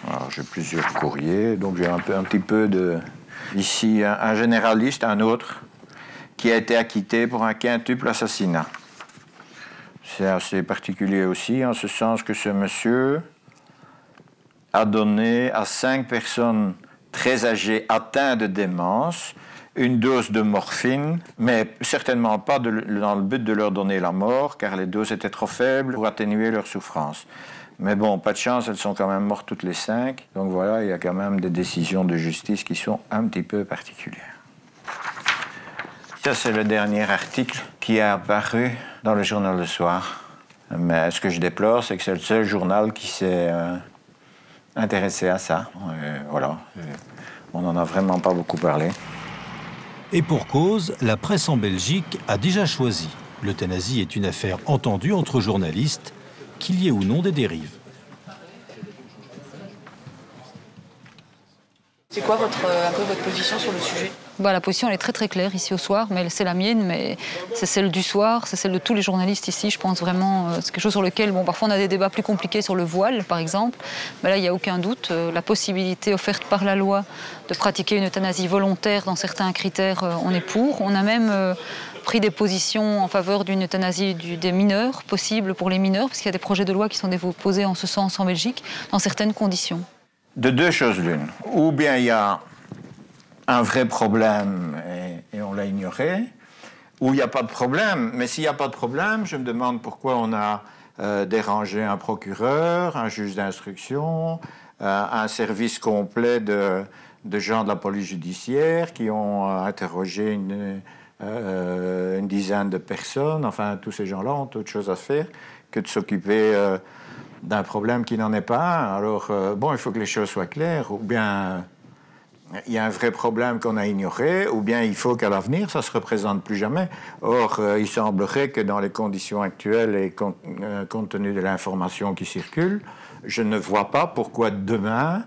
Alors, j'ai plusieurs courriers, donc j'ai un petit peu de... Ici, un généraliste, un autre, qui a été acquitté pour un quintuple assassinat. C'est assez particulier aussi, en ce sens que ce monsieur a donné à 5 personnes très âgées atteintes de démence une dose de morphine, mais certainement pas dans le but de leur donner la mort, car les doses étaient trop faibles pour atténuer leur souffrance. Mais bon, pas de chance, elles sont quand même mortes toutes les 5. Donc voilà, il y a quand même des décisions de justice qui sont un petit peu particulières. Ça, c'est le dernier article qui est apparu dans le journal Le Soir. Mais ce que je déplore, c'est que c'est le seul journal qui s'est intéressé à ça. Voilà, on n'en a vraiment pas beaucoup parlé. Et pour cause, la presse en Belgique a déjà choisi. L'euthanasie est une affaire entendue entre journalistes, qu'il y ait ou non des dérives. C'est quoi un peu votre position sur le sujet ? La position elle est très très claire ici au soir, mais c'est la mienne, mais c'est celle du soir, c'est celle de tous les journalistes ici. Je pense vraiment, c'est quelque chose sur lequel, parfois on a des débats plus compliqués sur le voile, par exemple. Mais là, il n'y a aucun doute. La possibilité offerte par la loi de pratiquer une euthanasie volontaire dans certains critères, on est pour. On a même pris des positions en faveur d'une euthanasie des mineurs, possible pour les mineurs, parce qu'il y a des projets de loi qui sont déposés en ce sens en Belgique, dans certaines conditions. De deux choses l'une. Ou bien il y a un vrai problème et on l'a ignoré, ou il n'y a pas de problème. Mais s'il n'y a pas de problème, je me demande pourquoi on a dérangé un procureur, un juge d'instruction, un service complet de gens de la police judiciaire qui ont interrogé une dizaine de personnes. Enfin, tous ces gens-là ont autre chose à faire que de s'occuper d'un problème qui n'en est pas un. Alors, il faut que les choses soient claires. Ou bien il y a un vrai problème qu'on a ignoré, ou bien il faut qu'à l'avenir, ça ne se représente plus jamais. Or, il semblerait que dans les conditions actuelles et compte tenu de l'information qui circule, je ne vois pas pourquoi demain,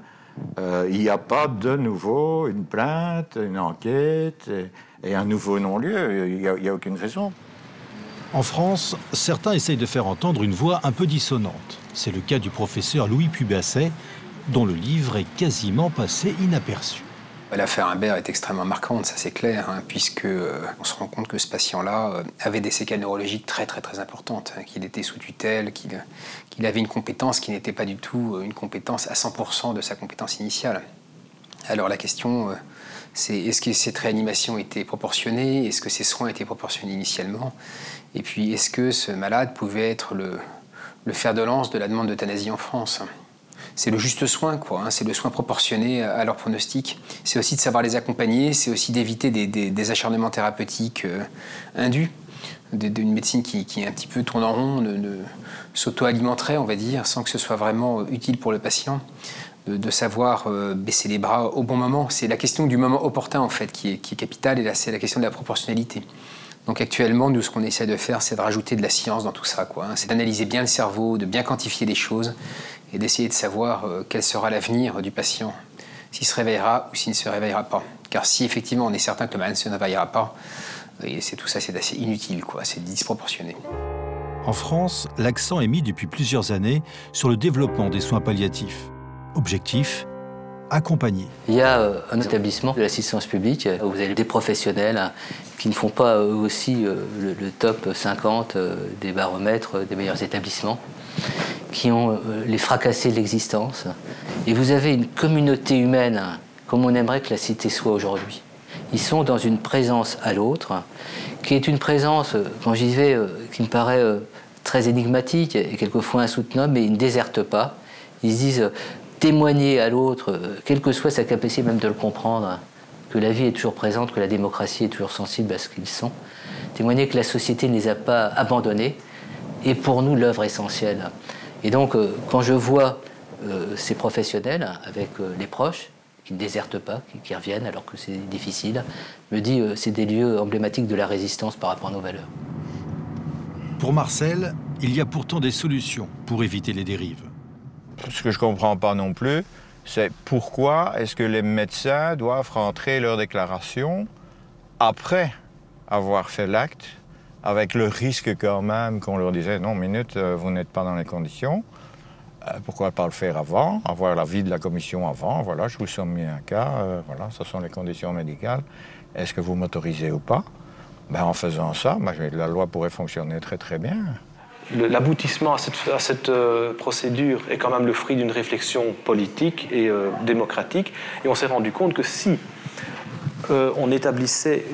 il n'y a pas de nouveau une plainte, une enquête et un nouveau non-lieu. Il n'y a aucune raison. En France, certains essayent de faire entendre une voix un peu dissonante. C'est le cas du professeur Louis Pubasset, dont le livre est quasiment passé inaperçu. L'affaire Imbert est extrêmement marquante, ça c'est clair, puisque on se rend compte que ce patient-là avait des séquelles neurologiques très importantes, qu'il était sous tutelle, qu'il avait une compétence qui n'était pas du tout une compétence à 100% de sa compétence initiale. Alors la question, c'est est-ce que cette réanimation était proportionnée? Est-ce que ces soins étaient proportionnés initialement? Et puis est-ce que ce malade pouvait être le fer de lance de la demande d'euthanasie en France? C'est le juste soin, c'est le soin proportionné à leur pronostic. C'est aussi de savoir les accompagner, c'est aussi d'éviter des acharnements thérapeutiques indus, d'une médecine qui un petit peu tourne en rond, s'auto-alimenterait, on va dire, sans que ce soit vraiment utile pour le patient, de savoir baisser les bras au bon moment. C'est la question du moment opportun, en fait, qui est capitale, et là, c'est la question de la proportionnalité. Donc actuellement, nous, ce qu'on essaie de faire, c'est de rajouter de la science dans tout ça, c'est d'analyser bien le cerveau, de bien quantifier les choses, et d'essayer de savoir quel sera l'avenir du patient, s'il se réveillera ou s'il ne se réveillera pas. Car si effectivement on est certain que le malade ne se réveillera pas, tout ça c'est assez inutile, c'est disproportionné. En France, l'accent est mis depuis plusieurs années sur le développement des soins palliatifs. Objectif, accompagner. Il y a un établissement de l'assistance publique où vous avez des professionnels qui ne font pas eux aussi le top 50 des baromètres des meilleurs établissements, qui ont les fracassés de l'existence. Et vous avez une communauté humaine comme on aimerait que la cité soit aujourd'hui. Ils sont dans une présence à l'autre, qui est une présence, quand j'y vais, qui me paraît très énigmatique et quelquefois insoutenable, mais ils ne désertent pas. Ils se disent témoigner à l'autre, quelle que soit sa capacité même de le comprendre, que la vie est toujours présente, que la démocratie est toujours sensible à ce qu'ils sont. Témoigner que la société ne les a pas abandonnés est pour nous l'œuvre essentielle. Et donc, quand je vois ces professionnels avec les proches, qui ne désertent pas, qui reviennent alors que c'est difficile, me dit c'est des lieux emblématiques de la résistance par rapport à nos valeurs. Pour Marcel, il y a pourtant des solutions pour éviter les dérives. Ce que je ne comprends pas non plus, c'est pourquoi est-ce que les médecins doivent rentrer leur déclaration après avoir fait l'acte, avec le risque quand même qu'on leur disait « Non, minute, vous n'êtes pas dans les conditions. Pourquoi pas le faire avant, avoir l'avis de la commission avant? Voilà, je vous soumets un cas, voilà, ce sont les conditions médicales. Est-ce que vous m'autorisez ou pas ?» En faisant ça, la loi pourrait fonctionner très bien. L'aboutissement à cette procédure est quand même le fruit d'une réflexion politique et démocratique. Et on s'est rendu compte que si on établissait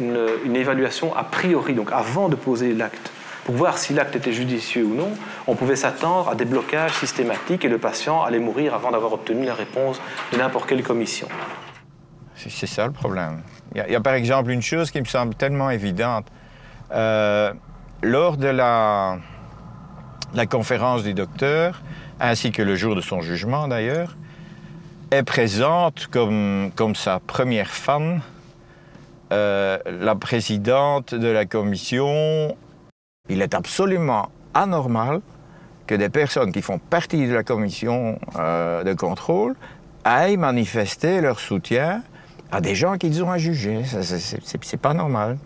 une évaluation a priori, donc avant de poser l'acte, pour voir si l'acte était judicieux ou non, on pouvait s'attendre à des blocages systématiques et le patient allait mourir avant d'avoir obtenu la réponse de n'importe quelle commission. C'est ça le problème. Il y a par exemple une chose qui me semble tellement évidente. Lors de la conférence du docteur, ainsi que le jour de son jugement d'ailleurs, est présente comme sa première femme la présidente de la commission. Il est absolument anormal que des personnes qui font partie de la commission de contrôle aillent manifester leur soutien à des gens qu'ils ont à juger. C'est pas normal.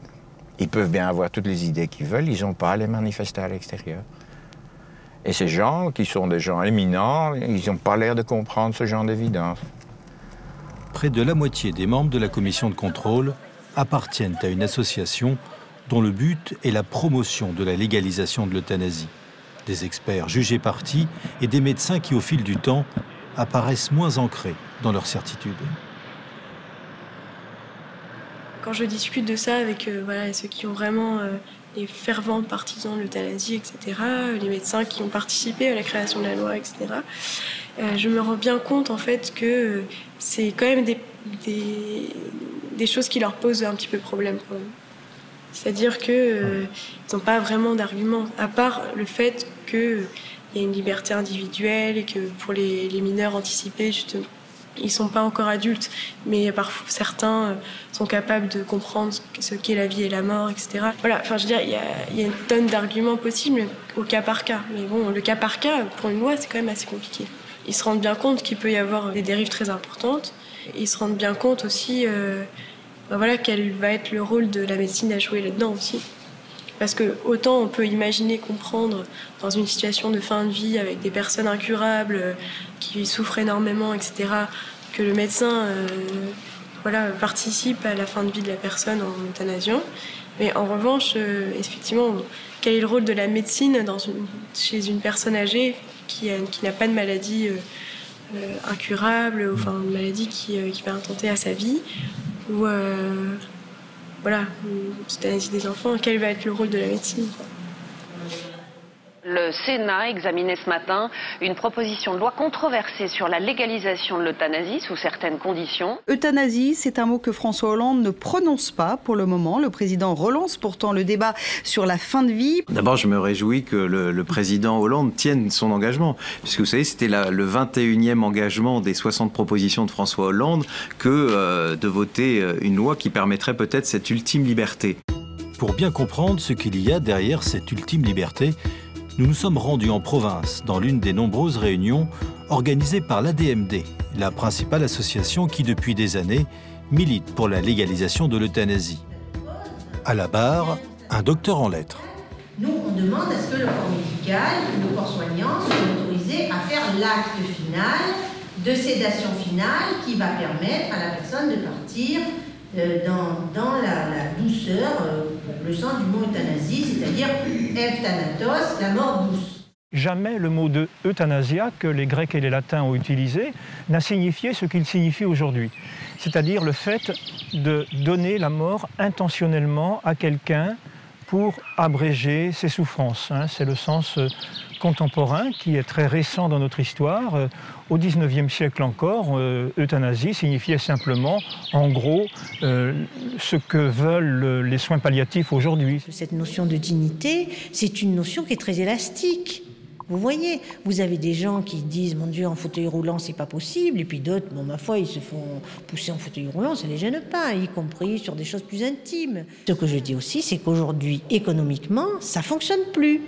Ils peuvent bien avoir toutes les idées qu'ils veulent, ils n'ont pas à les manifester à l'extérieur. Et ces gens, qui sont des gens éminents, ils n'ont pas l'air de comprendre ce genre d'évidence. Près de la moitié des membres de la commission de contrôle appartiennent à une association dont le but est la promotion de la légalisation de l'euthanasie. Des experts jugés partis et des médecins qui, au fil du temps, apparaissent moins ancrés dans leurs certitudes. Quand je discute de ça avec voilà, ceux qui ont vraiment les fervents partisans de l'euthanasie, etc., les médecins qui ont participé à la création de la loi, etc., je me rends bien compte en fait que c'est quand même des choses qui leur posent un petit peu problème. C'est-à-dire qu'ils n'ont pas vraiment d'argument, à part le fait qu'il y a une liberté individuelle et que pour les mineurs anticipés, justement, ils ne sont pas encore adultes, mais parfois certains sont capables de comprendre ce qu'est la vie et la mort, etc. Voilà, enfin, je veux dire, il y a une tonne d'arguments possibles au cas par cas. Mais bon, le cas par cas, pour une loi, c'est quand même assez compliqué. Ils se rendent bien compte qu'il peut y avoir des dérives très importantes. Ils se rendent bien compte aussi voilà, quel va être le rôle de la médecine à jouer là-dedans aussi. Parce que autant on peut imaginer comprendre dans une situation de fin de vie avec des personnes incurables qui souffrent énormément, etc., que le médecin voilà, participe à la fin de vie de la personne en euthanasiant. Mais en revanche, effectivement, quel est le rôle de la médecine chez une personne âgée qui n'a pas de maladie incurable, enfin une maladie qui va intenter à sa vie, ou voilà, l'euthanasie des enfants, quel va être le rôle de la médecine, quoi. Le Sénat examinait ce matin une proposition de loi controversée sur la légalisation de l'euthanasie sous certaines conditions. Euthanasie, c'est un mot que François Hollande ne prononce pas pour le moment. Le président relance pourtant le débat sur la fin de vie. D'abord, je me réjouis que le président Hollande tienne son engagement. Puisque vous savez, c'était le 21e engagement des 60 propositions de François Hollande que de voter une loi qui permettrait peut-être cette ultime liberté. Pour bien comprendre ce qu'il y a derrière cette ultime liberté, nous nous sommes rendus en province dans l'une des nombreuses réunions organisées par l'ADMD, la principale association qui, depuis des années, milite pour la légalisation de l'euthanasie. À la barre, un docteur en lettres. Nous, on demande à ce que le corps médical, le corps soignant, soit autorisé à faire l'acte final de sédation finale qui va permettre à la personne de partir dans la douceur, le sens du mot euthanasie, c'est-à-dire euthanatos, la mort douce. Jamais le mot de euthanasia, que les Grecs et les Latins ont utilisé, n'a signifié ce qu'il signifie aujourd'hui. C'est-à-dire le fait de donner la mort intentionnellement à quelqu'un pour abréger ses souffrances. C'est le sens contemporain qui est très récent dans notre histoire. Au XIXe siècle encore, euthanasie signifiait simplement, en gros, ce que veulent les soins palliatifs aujourd'hui. Cette notion de dignité, c'est une notion qui est très élastique. Vous voyez, vous avez des gens qui disent « Mon Dieu, en fauteuil roulant, c'est pas possible », et puis d'autres, bon, ma foi, ils se font pousser en fauteuil roulant, ça les gêne pas, y compris sur des choses plus intimes. Ce que je dis aussi, c'est qu'aujourd'hui, économiquement, ça fonctionne plus,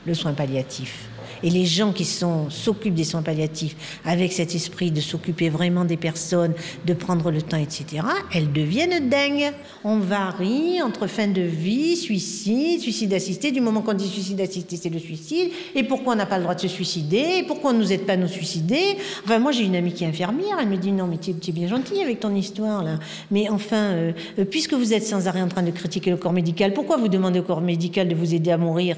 le soin palliatif. Et les gens qui s'occupent des soins palliatifs avec cet esprit de s'occuper vraiment des personnes, de prendre le temps, etc., elles deviennent dingues. On varie entre fin de vie, suicide assisté. Du moment qu'on dit suicide assisté, c'est le suicide. Et pourquoi on n'a pas le droit de se suicider? Et pourquoi on ne nous aide pas à nous suicider? Enfin, moi, j'ai une amie qui est infirmière. Elle me dit, non, mais tu es bien gentil avec ton histoire, là. Mais enfin, puisque vous êtes sans arrêt en train de critiquer le corps médical, pourquoi vous demandez au corps médical de vous aider à mourir?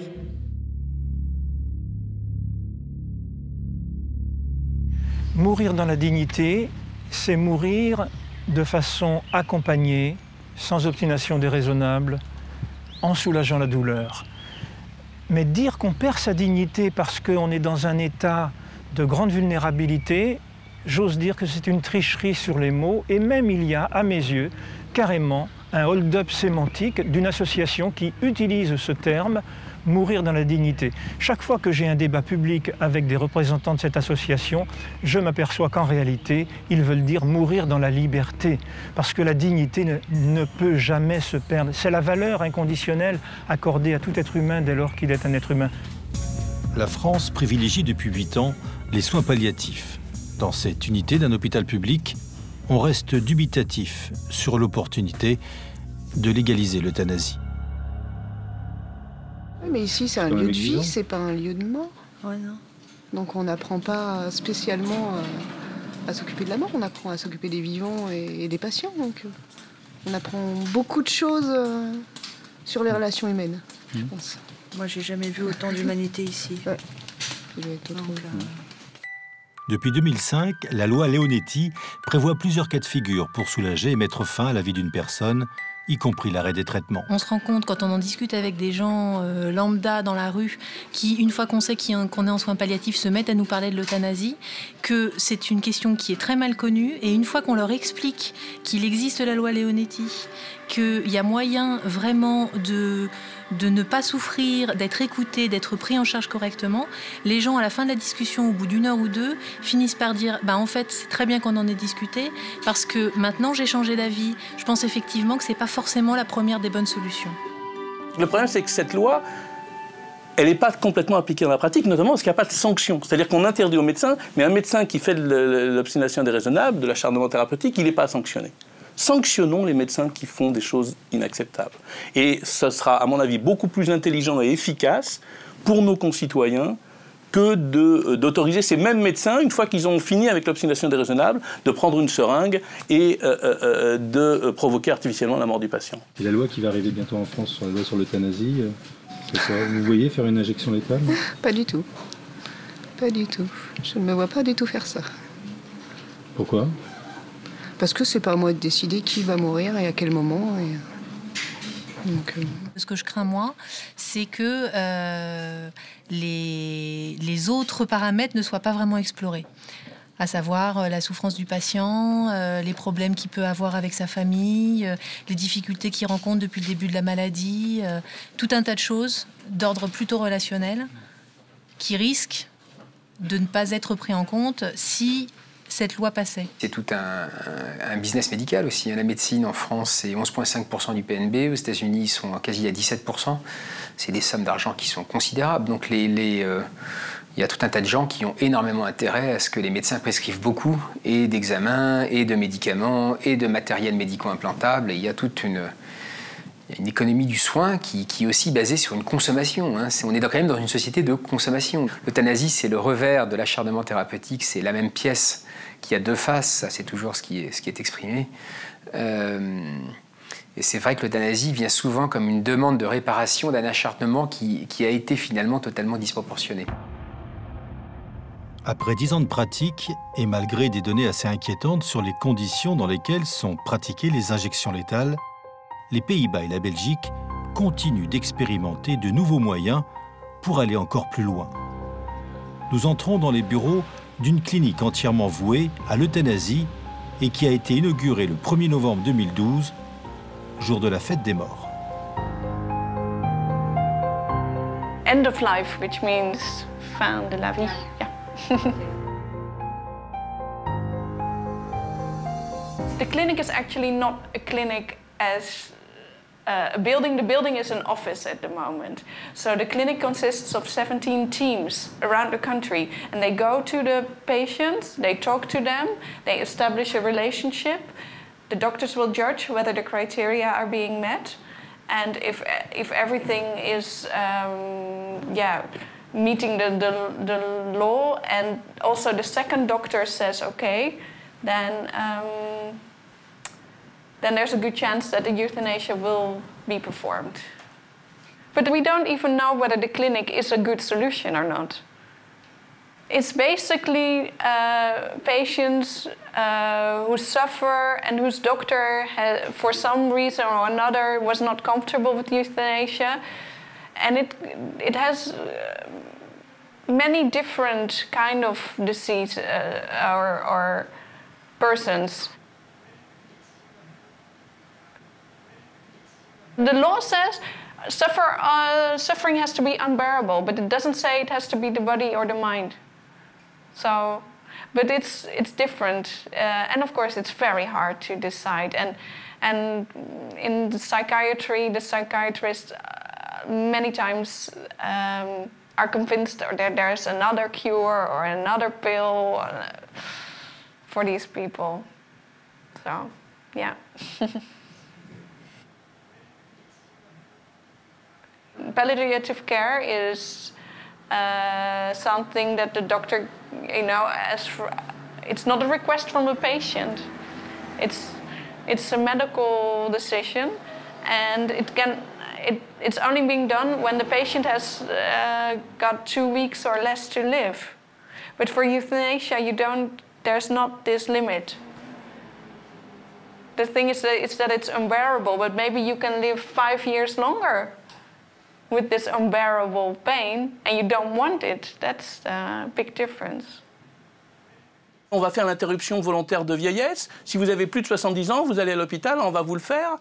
Mourir dans la dignité, c'est mourir de façon accompagnée, sans obstination déraisonnable, en soulageant la douleur. Mais dire qu'on perd sa dignité parce qu'on est dans un état de grande vulnérabilité, j'ose dire que c'est une tricherie sur les mots, et même il y a, à mes yeux, carrément un hold-up sémantique d'une association qui utilise ce terme « mourir dans la dignité ». Chaque fois que j'ai un débat public avec des représentants de cette association, je m'aperçois qu'en réalité, ils veulent dire « mourir dans la liberté », parce que la dignité ne peut jamais se perdre. C'est la valeur inconditionnelle accordée à tout être humain dès lors qu'il est un être humain. La France privilégie depuis 8 ans les soins palliatifs. Dans cette unité d'un hôpital public, on reste dubitatif sur l'opportunité de légaliser l'euthanasie. Mais ici, c'est un lieu de vie, c'est pas un lieu de mort. Ouais, non. Donc on n'apprend pas spécialement à s'occuper de la mort, on apprend à s'occuper des vivants et des patients. Donc on apprend beaucoup de choses sur les relations humaines, je pense. Moi, j'ai jamais vu autant d'humanité ici. Ouais. Depuis 2005, la loi Leonetti prévoit plusieurs cas de figure pour soulager et mettre fin à la vie d'une personne, y compris l'arrêt des traitements. On se rend compte quand on en discute avec des gens lambda dans la rue qui, une fois qu'on sait qu'on est en soins palliatifs, se mettent à nous parler de l'euthanasie, que c'est une question qui est très mal connue. Et une fois qu'on leur explique qu'il existe la loi Leonetti, qu'il y a moyen vraiment de ne pas souffrir, d'être écouté, d'être pris en charge correctement, les gens, à la fin de la discussion, au bout d'une heure ou deux, finissent par dire « en fait, c'est très bien qu'on en ait discuté, parce que maintenant j'ai changé d'avis. Je pense effectivement que ce n'est pas forcément la première des bonnes solutions. » Le problème, c'est que cette loi, elle n'est pas complètement appliquée dans la pratique, notamment parce qu'il n'y a pas de sanction. C'est-à-dire qu'on interdit aux médecins, mais un médecin qui fait de l'obstination déraisonnable, de l'acharnement thérapeutique, il n'est pas sanctionné. Sanctionnons les médecins qui font des choses inacceptables. Et ce sera, à mon avis, beaucoup plus intelligent et efficace pour nos concitoyens que d'autoriser ces mêmes médecins, une fois qu'ils ont fini avec l'obstination déraisonnable, de prendre une seringue et de provoquer artificiellement la mort du patient. Et la loi qui va arriver bientôt en France sur la loi sur l'euthanasie, vous voyez faire une injection létale? Pas du tout. Pas du tout. Je ne me vois pas du tout faire ça. Pourquoi? Parce que c'est pas à moi de décider qui va mourir et à quel moment. Donc, Ce que je crains, moi, c'est que les autres paramètres ne soient pas vraiment explorés. À savoir la souffrance du patient, les problèmes qu'il peut avoir avec sa famille, les difficultés qu'il rencontre depuis le début de la maladie, tout un tas de choses d'ordre plutôt relationnel qui risquent de ne pas être pris en compte si cette loi passait. C'est tout un business médical aussi. La médecine en France, c'est 11,5% du PNB. Aux États-Unis, ils sont quasi à 17%. C'est des sommes d'argent qui sont considérables. Donc il y a tout un tas de gens qui ont énormément intérêt à ce que les médecins prescrivent beaucoup, et d'examens, et de médicaments, et de matériel médico-implantable. Et il y a toute une économie du soin qui est aussi basée sur une consommation. On est quand même dans une société de consommation. L'euthanasie, c'est le revers de l'acharnement thérapeutique. C'est la même pièce qui a deux faces. Ça, c'est toujours ce qui est exprimé. Et c'est vrai que l'euthanasie vient souvent comme une demande de réparation d'un acharnement qui a été finalement totalement disproportionné. Après 10 ans de pratique, et malgré des données assez inquiétantes sur les conditions dans lesquelles sont pratiquées les injections létales, les Pays-Bas et la Belgique continuent d'expérimenter de nouveaux moyens pour aller encore plus loin. Nous entrons dans les bureaux d'une clinique entièrement vouée à l'euthanasie et qui a été inaugurée le 1er novembre 2012, jour de la fête des morts. End of life, which means fin de la vie. Yeah. The clinic is actually not a clinic as a building. The building is an office at the moment. So the clinic consists of 17 teams around the country, and they go to the patients, they talk to them, they establish a relationship. The doctors will judge whether the criteria are being met, and if everything is meeting the law, and also the second doctor says okay, then there's a good chance that the euthanasia will be performed. But we don't even know whether the clinic is a good solution or not. It's basically patients who suffer and whose doctor, for some reason or another, was not comfortable with euthanasia. And it has many different kind of disease or persons. The law says suffering has to be unbearable, but it doesn't say it has to be the body or the mind. So, but it's different, and of course it's very hard to decide. And in the psychiatry, the psychiatrists many times are convinced that there's another cure or another pill for these people. So, yeah. Palliative care is something that the doctor, it's not a request from the patient. It's a medical decision, and it's only being done when the patient has got 2 weeks or less to live. But for euthanasia, there's not this limit. The thing is that it's unbearable, but maybe you can live 5 years longer with this unbearable pain, and you don't want it. That's a big difference. On va faire l'interruption volontaire de vieillesse. Si vous avez plus de 70 ans, vous allez à l'hôpital, on va vous le faire.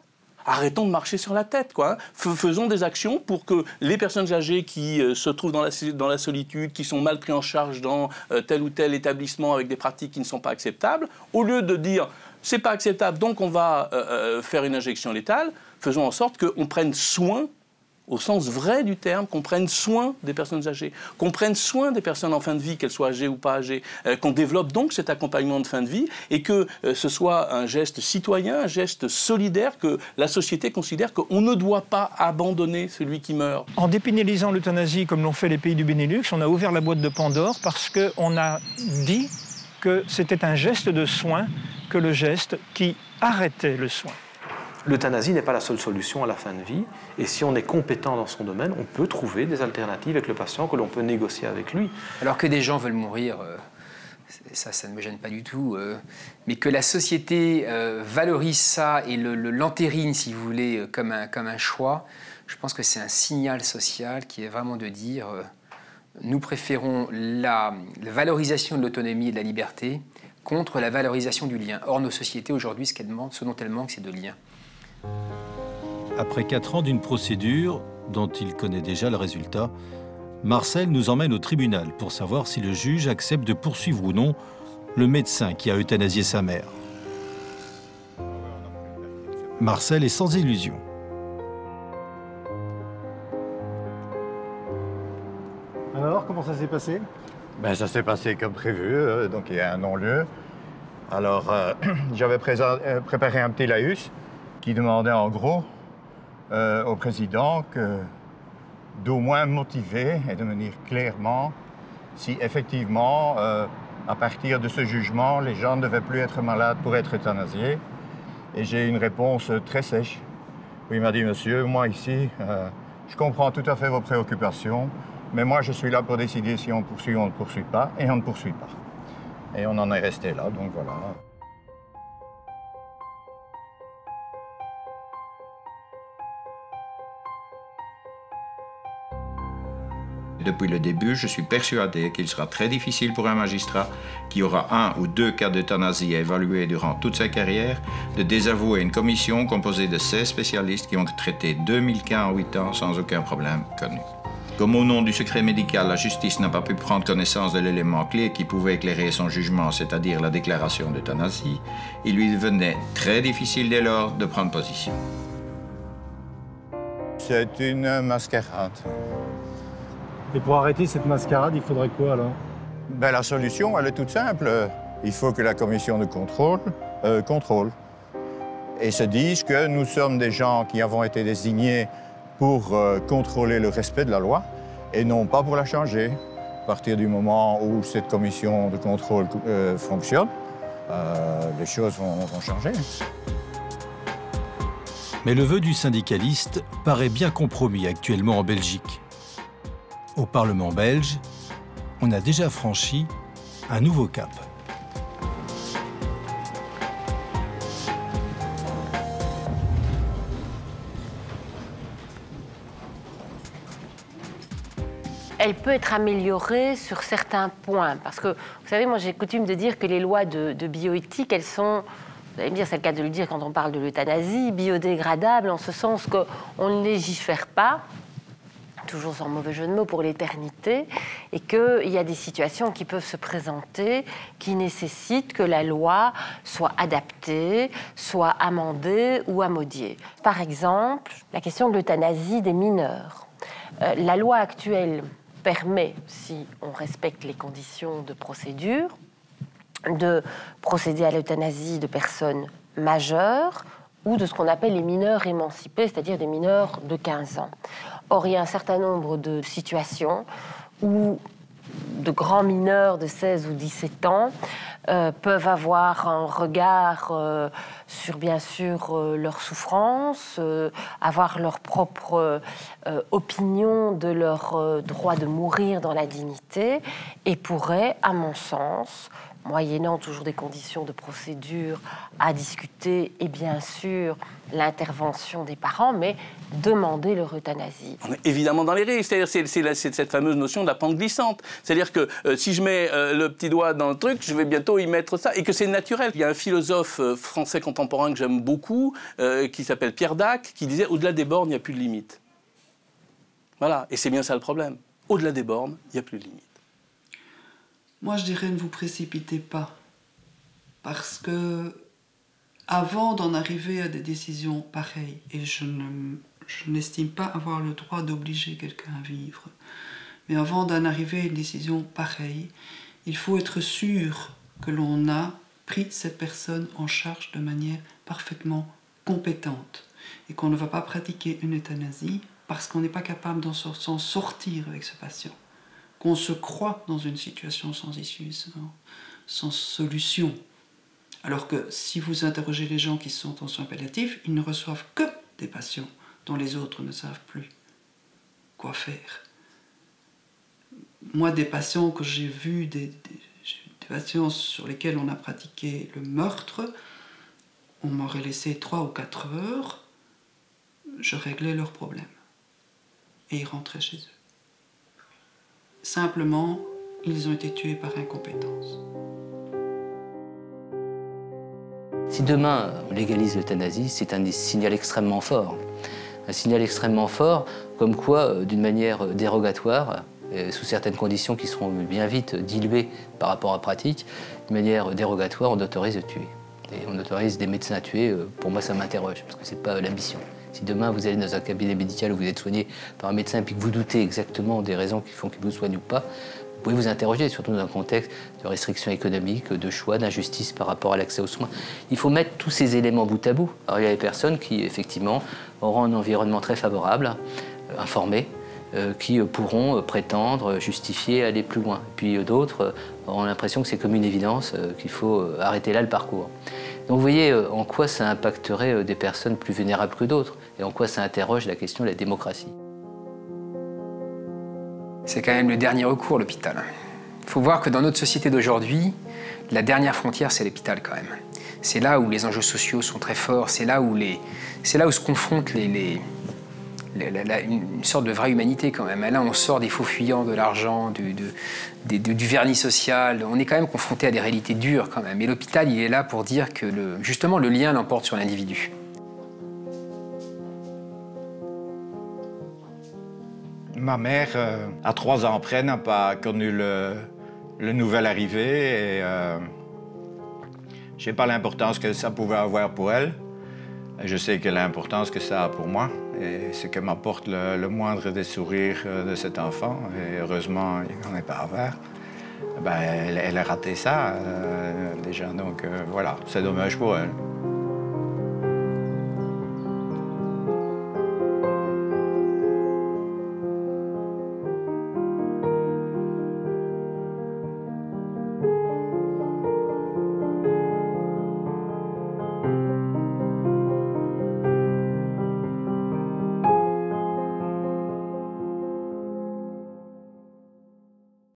Arrêtons de marcher sur la tête, quoi. Faisons des actions pour que les personnes âgées qui se trouvent dans la solitude, qui sont mal pris en charge dans tel ou tel établissement avec des pratiques qui ne sont pas acceptables, au lieu de dire c'est pas acceptable, donc on va faire une injection létale, faisons en sorte qu'on prenne soin, au sens vrai du terme, qu'on prenne soin des personnes âgées, qu'on prenne soin des personnes en fin de vie, qu'elles soient âgées ou pas âgées, qu'on développe donc cet accompagnement de fin de vie et que ce soit un geste citoyen, un geste solidaire, que la société considère qu'on ne doit pas abandonner celui qui meurt. En dépénalisant l'euthanasie, comme l'ont fait les pays du Benelux, on a ouvert la boîte de Pandore parce qu'on a dit que c'était un geste de soin que le geste qui arrêtait le soin. L'euthanasie n'est pas la seule solution à la fin de vie, et si on est compétent dans son domaine, on peut trouver des alternatives avec le patient que l'on peut négocier avec lui. Alors que des gens veulent mourir, ça ne me gêne pas du tout, mais que la société valorise ça et l'entérine, si vous voulez, comme un choix, je pense que c'est un signal social qui est vraiment de dire nous préférons la valorisation de l'autonomie et de la liberté contre la valorisation du lien. Or, nos sociétés aujourd'hui, ce dont elles manquent, c'est de lien. Après 4 ans d'une procédure dont il connaît déjà le résultat, Marcel nous emmène au tribunal pour savoir si le juge accepte de poursuivre ou non le médecin qui a euthanasié sa mère. Marcel est sans illusion. Alors, comment ça s'est passé? Ça s'est passé comme prévu, donc il y a un non-lieu. Alors, j'avais préparé un petit laïus qui demandait en gros au président d'au moins motiver et de me dire clairement si effectivement, à partir de ce jugement, les gens ne devaient plus être malades pour être euthanasiés. Et j'ai une réponse très sèche où il m'a dit « Monsieur, moi ici, je comprends tout à fait vos préoccupations, mais moi je suis là pour décider si on poursuit ou on ne poursuit pas, et on ne poursuit pas. » Et on en est resté là, donc voilà. Depuis le début, je suis persuadé qu'il sera très difficile pour un magistrat qui aura 1 ou 2 cas d'euthanasie à évaluer durant toute sa carrière de désavouer une commission composée de 16 spécialistes qui ont traité 2000 cas en 8 ans sans aucun problème connu. Comme au nom du secret médical, la justice n'a pas pu prendre connaissance de l'élément clé qui pouvait éclairer son jugement, c'est-à-dire la déclaration d'euthanasie, il lui devenait très difficile dès lors de prendre position. C'est une mascarade. Et pour arrêter cette mascarade, il faudrait quoi alors? La solution, elle est toute simple. Il faut que la commission de contrôle contrôle et se dise que nous sommes des gens qui avons été désignés pour contrôler le respect de la loi et non pas pour la changer. À partir du moment où cette commission de contrôle fonctionne, les choses vont changer. Mais le vœu du syndicaliste paraît bien compromis actuellement en Belgique. Au Parlement belge, on a déjà franchi un nouveau cap. Elle peut être améliorée sur certains points. Parce que, vous savez, moi j'ai coutume de dire que les lois de bioéthique, elles sont, vous allez me dire, c'est le cas de le dire quand on parle de l'euthanasie, biodégradables, en ce sens qu'on ne légifère pas, toujours sans mauvais jeu de mots, pour l'éternité, et qu'il y a des situations qui peuvent se présenter qui nécessitent que la loi soit adaptée, soit amendée ou amodiée. Par exemple, la question de l'euthanasie des mineurs. La loi actuelle permet, si on respecte les conditions de procédure, de procéder à l'euthanasie de personnes majeurs ou de ce qu'on appelle les mineurs émancipés, c'est-à-dire des mineurs de 15 ans. Or, il y a un certain nombre de situations où de grands mineurs de 16 ou 17 ans peuvent avoir un regard sur, bien sûr, leur souffrance, avoir leur propre opinion de leur droit de mourir dans la dignité, et pourraient, à mon sens, moyennant toujours des conditions de procédure à discuter et bien sûr l'intervention des parents, mais demander leur euthanasie. On est évidemment dans les risques, c'est cette fameuse notion de la pente glissante. C'est-à-dire que si je mets le petit doigt dans le truc, je vais bientôt y mettre ça, et que c'est naturel. Il y a un philosophe français contemporain que j'aime beaucoup, qui s'appelle Pierre Dac, qui disait « Au-delà des bornes, il n'y a plus de limite ». Voilà, et c'est bien ça le problème. Au-delà des bornes, il n'y a plus de limite. Moi, je dirais ne vous précipitez pas, parce que avant d'en arriver à des décisions pareilles, et je n'estime pas avoir le droit d'obliger quelqu'un à vivre, mais avant d'en arriver à une décision pareille, il faut être sûr que l'on a pris cette personne en charge de manière parfaitement compétente et qu'on ne va pas pratiquer une euthanasie parce qu'on n'est pas capable s'en sortir avec ce patient. Qu'on se croit dans une situation sans issue, sans solution. Alors que si vous interrogez les gens qui sont en soins palliatifs, ils ne reçoivent que des patients dont les autres ne savent plus quoi faire. Moi, des patients que j'ai vus, des patients sur lesquels on a pratiqué le meurtre, on m'aurait laissé 3 ou 4 heures, je réglais leurs problèmes. Et ils rentraient chez eux. Simplement, ils ont été tués par incompétence. Si demain on légalise l'euthanasie, c'est un signal extrêmement fort. Un signal extrêmement fort, comme quoi, d'une manière dérogatoire, sous certaines conditions qui seront bien vite diluées par rapport à la pratique, d'une manière dérogatoire, on autorise de tuer. Et on autorise des médecins à tuer, pour moi ça m'interroge, parce que c'est pas l'ambition. Si demain vous allez dans un cabinet médical où vous êtes soigné par un médecin et puis que vous doutez exactement des raisons qui font qu'il vous soigne ou pas, vous pouvez vous interroger, surtout dans un contexte de restrictions économiques, de choix, d'injustice par rapport à l'accès aux soins. Il faut mettre tous ces éléments bout à bout. Alors il y a des personnes qui, effectivement, auront un environnement très favorable, informé, qui pourront prétendre, justifier, aller plus loin. Puis d'autres auront l'impression que c'est comme une évidence, qu'il faut arrêter là le parcours. Donc vous voyez en quoi ça impacterait des personnes plus vulnérables que d'autres et en quoi ça interroge la question de la démocratie. C'est quand même le dernier recours, l'hôpital. Il faut voir que dans notre société d'aujourd'hui, la dernière frontière, c'est l'hôpital quand même. C'est là où les enjeux sociaux sont très forts, c'est là où se confrontent une sorte de vraie humanité quand même. Là, on sort des faux fuyants, de l'argent, du vernis social. On est quand même confronté à des réalités dures quand même. Et l'hôpital, il est là pour dire que justement le lien l'emporte sur l'individu. Ma mère, à 3 ans après, n'a pas connu le nouvel arrivé et je sais pas l'importance que ça pouvait avoir pour elle. Je sais que l'importance que ça a pour moi et ce que m'apporte le moindre des sourires de cet enfant. Et heureusement, il n'en est pas avare. Ben, elle a raté ça déjà, donc voilà, c'est dommage pour elle.